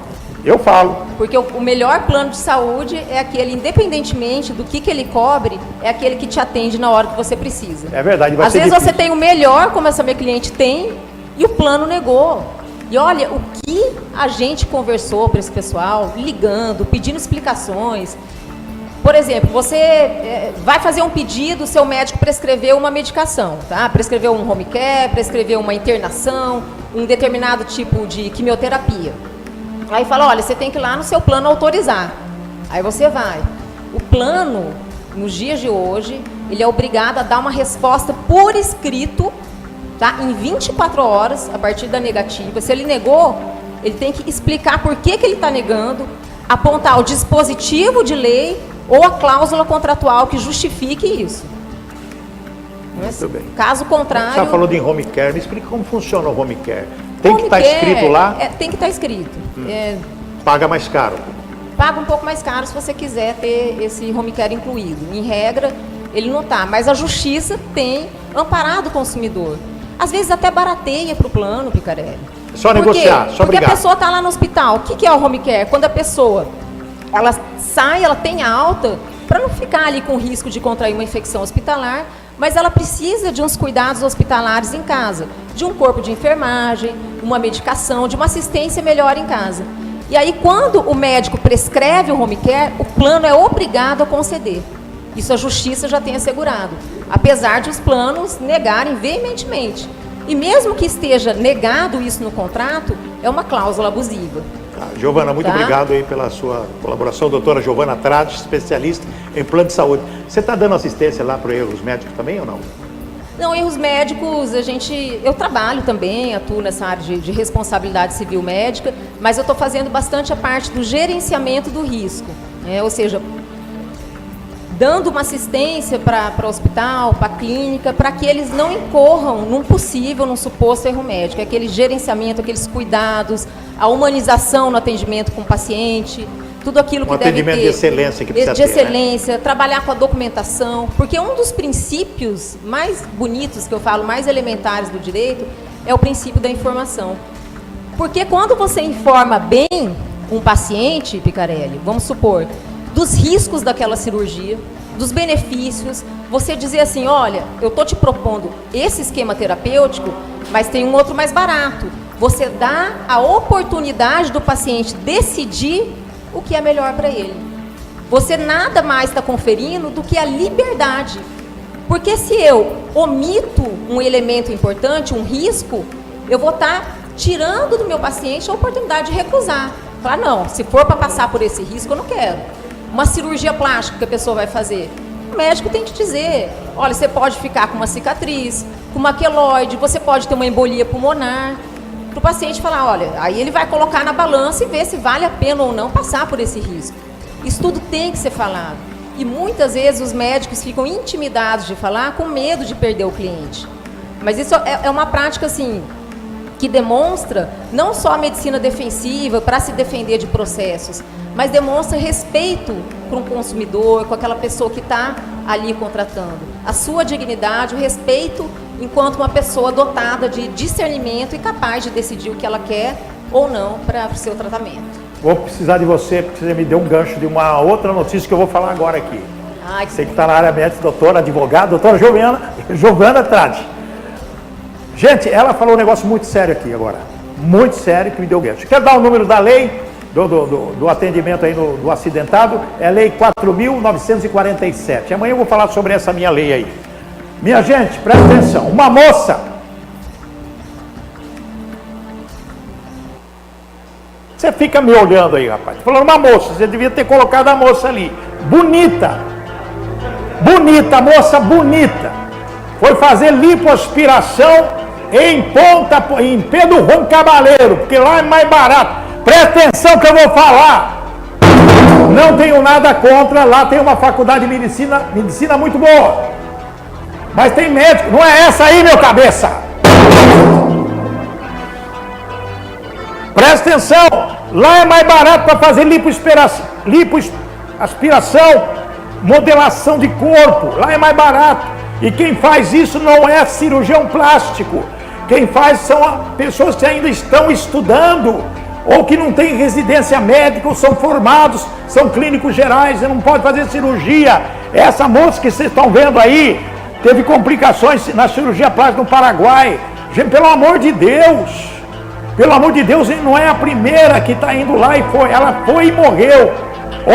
Eu falo. Porque o melhor plano de saúde é aquele, independentemente do que ele cobre, é aquele que te atende na hora que você precisa. É verdade, Às vezes você tem o melhor, como essa minha cliente tem, e o plano negou. E olha, o que a gente conversou para esse pessoal, ligando, pedindo explicações. Por exemplo, você vai fazer um pedido, o seu médico prescreveu uma medicação, tá? Prescreveu um home care, prescreveu uma internação, um determinado tipo de quimioterapia. Aí fala: olha, você tem que ir lá no seu plano autorizar. Aí você vai. O plano, nos dias de hoje, ele é obrigado a dar uma resposta por escrito, tá? Em 24 horas, a partir da negativa. Se ele negou, ele tem que explicar por que ele está negando, apontar o dispositivo de lei ou a cláusula contratual que justifique isso. Muito bem. Caso contrário... Você falou de home care, me explica como funciona o home care. Tem que estar escrito lá? Tem que estar escrito. Paga mais caro? Paga um pouco mais caro se você quiser ter esse home care incluído. Em regra, ele não está, mas a justiça tem amparado o consumidor. Às vezes até barateia para o plano, Picarelli. Só negociar, só Porque brigar. a pessoa está lá no hospital. O que é o home care? Quando a pessoa ela sai, ela tem alta, para não ficar ali com risco de contrair uma infecção hospitalar, mas ela precisa de uns cuidados hospitalares em casa, de um corpo de enfermagem, uma medicação, de uma assistência melhor em casa. E aí, quando o médico prescreve o home care, o plano é obrigado a conceder. Isso a justiça já tem assegurado, apesar de os planos negarem veementemente. E mesmo que esteja negado isso no contrato, é uma cláusula abusiva. Giovana, muito obrigado aí pela sua colaboração, doutora Giovana Trades, especialista em plano de saúde. Você está dando assistência lá para erros médicos também ou não? Não, erros médicos, eu trabalho também, atuo nessa área de responsabilidade civil médica, mas eu estou fazendo bastante a parte do gerenciamento do risco, ou seja, dando uma assistência para o hospital, para a clínica, para que eles não incorram num suposto erro médico. Aquele gerenciamento, aqueles cuidados, a humanização no atendimento com o paciente, tudo aquilo que deve ter. Um atendimento de excelência que precisa ter. De excelência, trabalhar com a documentação, porque um dos princípios mais bonitos, que eu falo, mais elementares do direito, é o princípio da informação. Porque quando você informa bem um paciente, Picarelli, vamos supor, dos riscos daquela cirurgia, dos benefícios, você dizer assim: olha, eu estou te propondo esse esquema terapêutico, mas tem um outro mais barato. Você dá a oportunidade do paciente decidir o que é melhor para ele. Você nada mais está conferindo do que a liberdade. Porque se eu omito um elemento importante, um risco, eu vou estar tirando do meu paciente a oportunidade de recusar. Falar: não, se for para passar por esse risco, eu não quero. Uma cirurgia plástica que a pessoa vai fazer, o médico tem que dizer: olha, você pode ficar com uma cicatriz, com uma queloide, você pode ter uma embolia pulmonar. Para o paciente falar: olha, aí ele vai colocar na balança e ver se vale a pena ou não passar por esse risco. Isso tudo tem que ser falado. E muitas vezes os médicos ficam intimidados de falar com medo de perder o cliente. Mas isso é uma prática assim, que demonstra não só a medicina defensiva para se defender de processos, mas demonstra respeito com o consumidor, com aquela pessoa que está ali contratando. A sua dignidade, o respeito enquanto uma pessoa dotada de discernimento e capaz de decidir o que ela quer ou não para o seu tratamento. Vou precisar de você, porque você me deu um gancho de uma outra notícia que eu vou falar agora aqui. Você que está na área médica, doutora, advogada, doutora Giovana Trades. Gente, ela falou um negócio muito sério aqui agora. Muito sério, que me deu gancho. Quer dar o número da lei do atendimento aí do acidentado? É a lei 4.947. Amanhã eu vou falar sobre essa minha lei aí. Minha gente, presta atenção. Uma moça. Você fica me olhando aí, rapaz. Falando uma moça, você devia ter colocado a moça ali. Bonita. bonita, moça bonita, foi fazer lipoaspiração em Pedro Juan Cabaleiro, porque lá é mais barato. Presta atenção que eu vou falar. Não tenho nada contra, lá tem uma faculdade de medicina muito boa. Mas tem médico, não é essa aí, meu cabeça. Presta atenção, lá é mais barato para fazer lipoaspiração, modelação de corpo, lá é mais barato. E quem faz isso não é cirurgião plástico. Quem faz são pessoas que ainda estão estudando, ou que não têm residência médica, ou são formados, são clínicos gerais, e não pode fazer cirurgia. Essa moça que vocês estão vendo aí, teve complicações na cirurgia plástica no Paraguai. Gente, pelo amor de Deus, não é a primeira que está indo lá ela foi e morreu.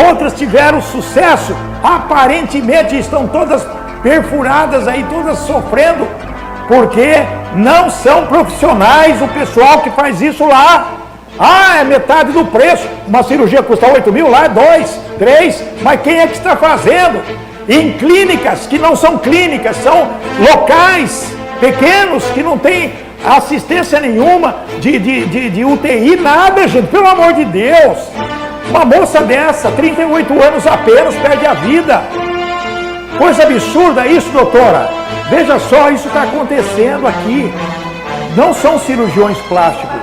Outras tiveram sucesso, aparentemente estão todas perfuradas aí, todas sofrendo, porque não são profissionais o pessoal que faz isso lá. É metade do preço. Uma cirurgia custa 8 mil, lá é 2, 3, mas quem é que está fazendo? Em clínicas que não são clínicas, são locais pequenos que não tem assistência nenhuma de UTI, nada, gente, pelo amor de Deus. Uma moça dessa, 38 anos apenas, perde a vida. Coisa absurda isso, doutora. Veja só, isso está acontecendo aqui. Não são cirurgiões plásticos.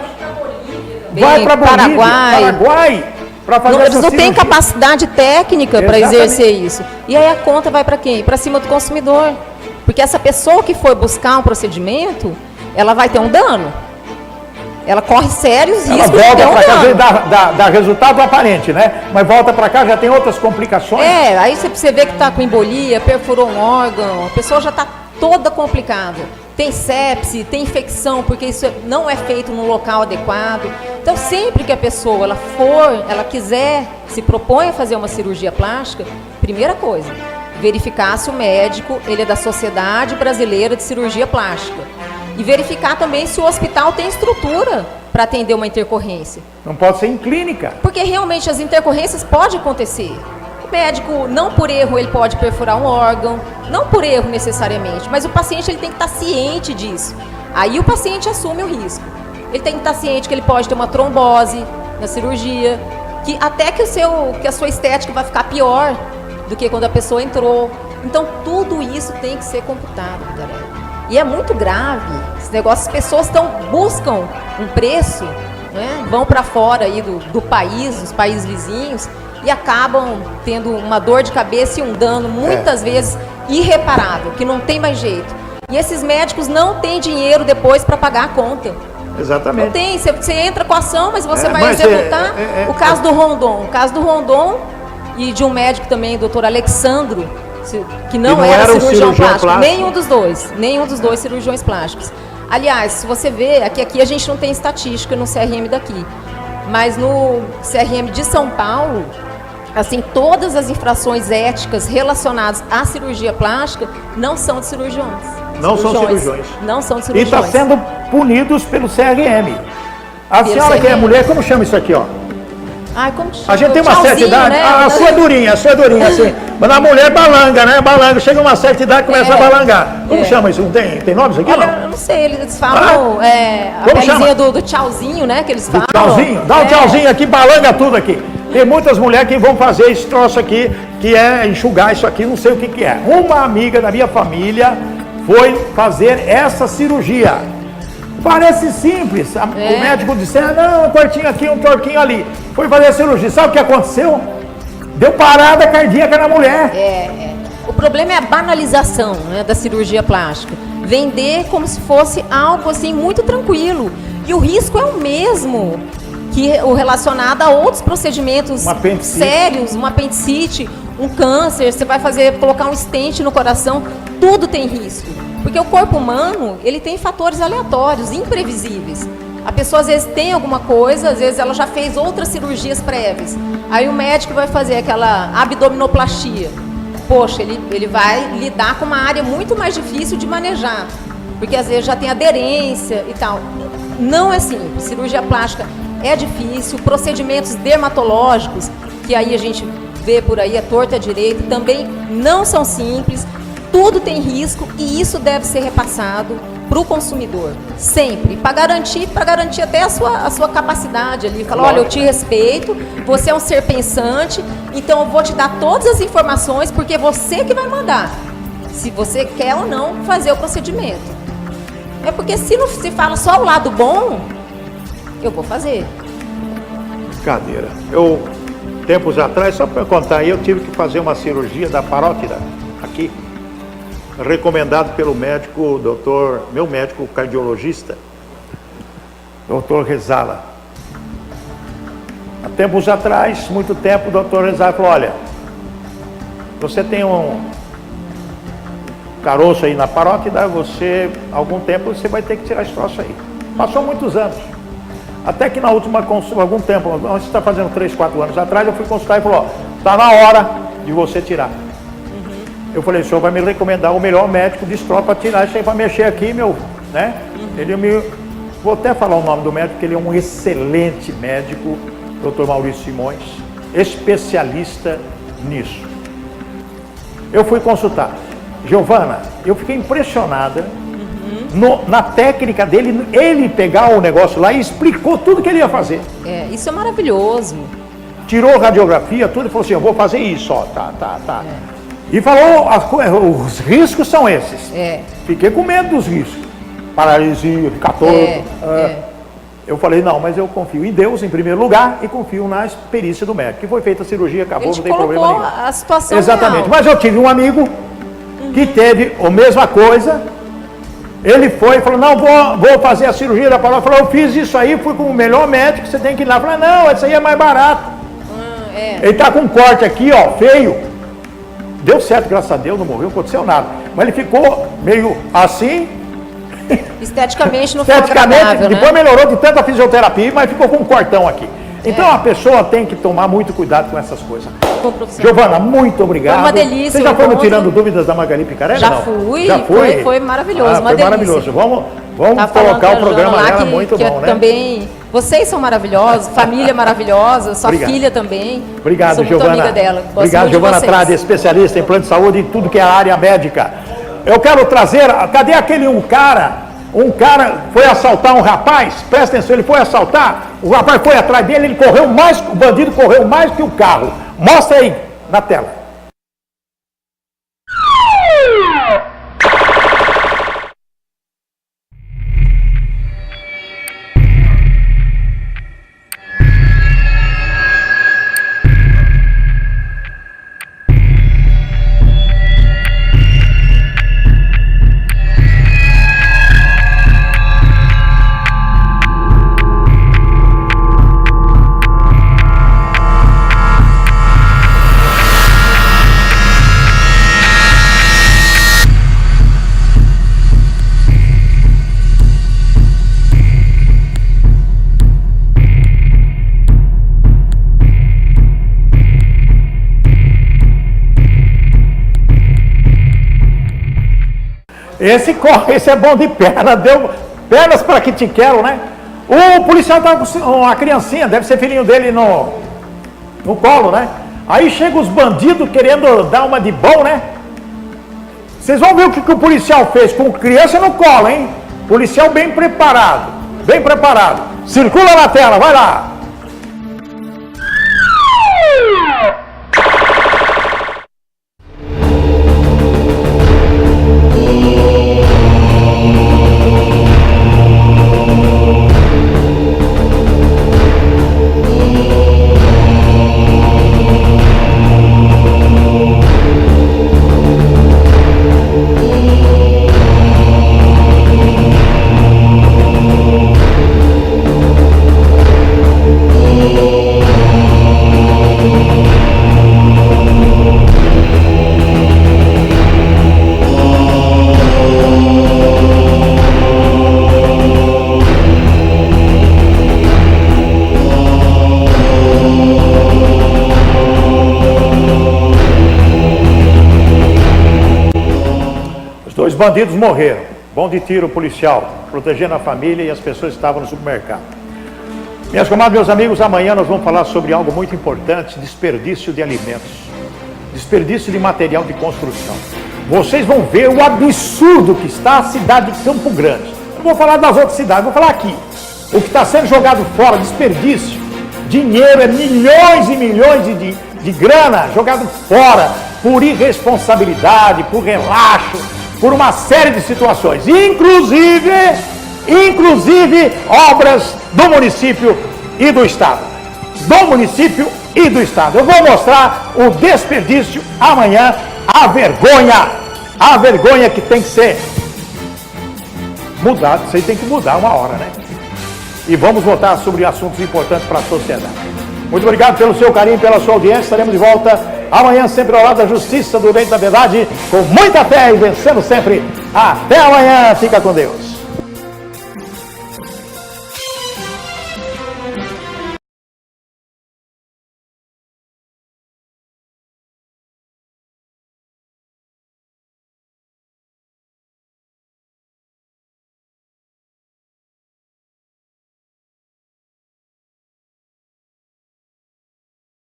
Vai para Paraguai para fazer eles não têm capacidade técnica para exercer isso. E aí a conta vai para quem? Para cima do consumidor. Porque essa pessoa que foi buscar um procedimento, ela vai ter um dano. Ela corre sérios riscos de ter um dano. Ela volta para cá, dá resultado aparente, né? Mas volta para cá, já tem outras complicações. Aí você vê que está com embolia, perfurou um órgão, a pessoa já está toda complicada. Tem sepse, tem infecção, porque isso não é feito no local adequado. Então, sempre que a pessoa ela quiser, se propõe a fazer uma cirurgia plástica, primeira coisa, verificar se o médico ele é da Sociedade Brasileira de Cirurgia Plástica. E verificar também se o hospital tem estrutura para atender uma intercorrência. Não pode ser em clínica. Porque realmente as intercorrências podem acontecer. O médico, não por erro, ele pode perfurar um órgão, não por erro necessariamente, mas o paciente ele tem que estar ciente disso. Aí o paciente assume o risco. Ele tem que estar ciente que ele pode ter uma trombose na cirurgia, que até que a sua estética vai ficar pior do que quando a pessoa entrou. Então tudo isso tem que ser computado, galera. E é muito grave esse negócio. As pessoas buscam um preço, né? Vão para fora aí do país, dos países vizinhos, e acabam tendo uma dor de cabeça e um dano, muitas vezes, irreparável, que não tem mais jeito. E esses médicos não têm dinheiro depois para pagar a conta. Exatamente. Não tem, você entra com a ação, mas você vai executar. O caso do Rondon, e de um médico também, o doutor Alexandro, que não era cirurgião plástico. Nenhum dos dois cirurgiões plásticos. Aliás, se você vê, aqui a gente não tem estatística no CRM daqui, mas no CRM de São Paulo, assim, todas as infrações éticas relacionadas à cirurgia plástica não são de cirurgiões. Não são cirurgiões. Não são de cirurgiões. E está sendo punidos pelo CRM. A senhora que é mulher, como chama isso aqui, ó? Como chama? A gente tem uma certa idade, né? a sua é durinha, assim. Mas a mulher balanga, né? Balanga, chega uma certa idade e começa a balangar. Como chama isso? Tem nome isso aqui? Olha, eu não sei, eles falam a pelezinha do tchauzinho, né? Que eles falam. Tchauzinho? Dá um tchauzinho aqui, balanga tudo aqui. Tem muitas mulheres que vão fazer esse troço aqui, que é enxugar isso aqui, não sei o que é. Uma amiga da minha família foi fazer essa cirurgia. Parece simples. O médico disse, não, um cortinho aqui, um torquinho ali. Foi fazer a cirurgia. Sabe o que aconteceu? Deu parada cardíaca na mulher. O problema é a banalização, né, da cirurgia plástica. Vender como se fosse algo assim muito tranquilo. E o risco é o mesmo que o relacionado a outros procedimentos sérios, uma apendicite, um câncer, você vai colocar um stent no coração, tudo tem risco. Porque o corpo humano, ele tem fatores aleatórios, imprevisíveis. A pessoa às vezes tem alguma coisa, às vezes ela já fez outras cirurgias prévias. Aí o médico vai fazer aquela abdominoplastia. Poxa, ele vai lidar com uma área muito mais difícil de manejar. Porque às vezes já tem aderência e tal. Não é simples. Cirurgia plástica é difícil. Procedimentos dermatológicos, que aí a gente vê por aí, a torta direita, também não são simples, tudo tem risco e isso deve ser repassado para o consumidor, sempre, para garantir até a sua capacidade ali, falar, olha, eu te respeito, você é um ser pensante, então eu vou te dar todas as informações, porque é você que vai mandar, se você quer ou não fazer o procedimento. É porque se não se fala só o lado bom, eu vou fazer. Brincadeira. Tempos atrás, só para contar aí, eu tive que fazer uma cirurgia da parótida, aqui, recomendado pelo médico, meu médico cardiologista, doutor Rezala. Há tempos atrás, muito tempo, o doutor Rezala falou, olha, você tem um caroço aí na parótida, algum tempo, você vai ter que tirar esse troço aí. Passou muitos anos. Até que na última consulta, algum tempo, você está fazendo 3, 4 anos atrás, eu fui consultar e falou, está na hora de você tirar. Eu falei, o senhor vai me recomendar o melhor médico de estrofe para tirar isso aí, para mexer aqui, né? Vou até falar o nome do médico, porque ele é um excelente médico, Dr. Maurício Simões, especialista nisso. Eu fui consultar. Giovana, eu fiquei impressionada na técnica dele, ele pegar o negócio lá e explicou tudo que ele ia fazer. Isso é maravilhoso. Tirou radiografia, tudo, e falou assim, eu vou fazer isso, ó, tá. E falou, os riscos são esses. Fiquei com medo dos riscos. Paralisia, ficar todo. Eu falei, não, mas eu confio em Deus em primeiro lugar e confio na perícia do médico. Que foi feita a cirurgia, acabou, não tem problema nenhum. A situação exatamente. real. Mas eu tive um amigo que teve a mesma coisa. Ele foi e falou, não, vou fazer a cirurgia da parótida. Falou, eu fiz isso aí, fui com o melhor médico, você tem que ir lá. Falei, não, isso aí é mais barato. Ele tá com um corte aqui, ó, feio. Deu certo, graças a Deus, não morreu, não aconteceu nada. Mas ele ficou meio assim. Esteticamente não foi agradável, depois né? melhorou de tanta fisioterapia, mas ficou com um cortão aqui. Então a pessoa tem que tomar muito cuidado com essas coisas. Giovana, muito obrigado. Foi uma delícia. Você já foi no Tirando Dúvidas da Magali Picarelli? Já não? fui. Já foi? Foi maravilhoso, uma foi delícia. Maravilhoso. Vamos colocar o programa dela, muito bom, né? Também, vocês são maravilhosos, família maravilhosa, sua filha também. Obrigado, sou Giovana. muito amiga dela. Obrigado, Giovana Trade, especialista em plano de saúde e tudo que é a área médica. Eu quero trazer, cadê aquele um cara foi assaltar um rapaz, presta atenção, ele foi assaltar, o rapaz foi atrás dele, o bandido correu mais que o carro. Mostra aí na tela. Esse é bom de perna, deu pernas para que te quero, né? O policial estava com uma criancinha, deve ser filhinho dele no colo, né? Aí chega os bandidos querendo dar uma de bom, né? Vocês vão ver o que o policial fez com criança no colo, hein? Policial bem preparado, bem preparado. Circula na tela, vai lá. Os bandidos morreram. Bom de tiro policial, protegendo a família e as pessoas que estavam no supermercado. Minhas comadres, meus amigos, amanhã nós vamos falar sobre algo muito importante: desperdício de alimentos, desperdício de material de construção. Vocês vão ver o absurdo que está a cidade de Campo Grande. Eu não vou falar das outras cidades, vou falar aqui. O que está sendo jogado fora, desperdício, dinheiro, é milhões e milhões de grana jogado fora por irresponsabilidade, por relaxo, por uma série de situações, inclusive obras do município e do estado. Do município e do estado. Eu vou mostrar o desperdício amanhã, a vergonha que tem que ser mudado. Isso aí tem que mudar uma hora, né? E vamos votar sobre assuntos importantes para a sociedade. Muito obrigado pelo seu carinho, pela sua audiência. Estaremos de volta amanhã, sempre ao lado da justiça, do direito, da verdade, com muita fé e vencendo sempre. Até amanhã. Fica com Deus.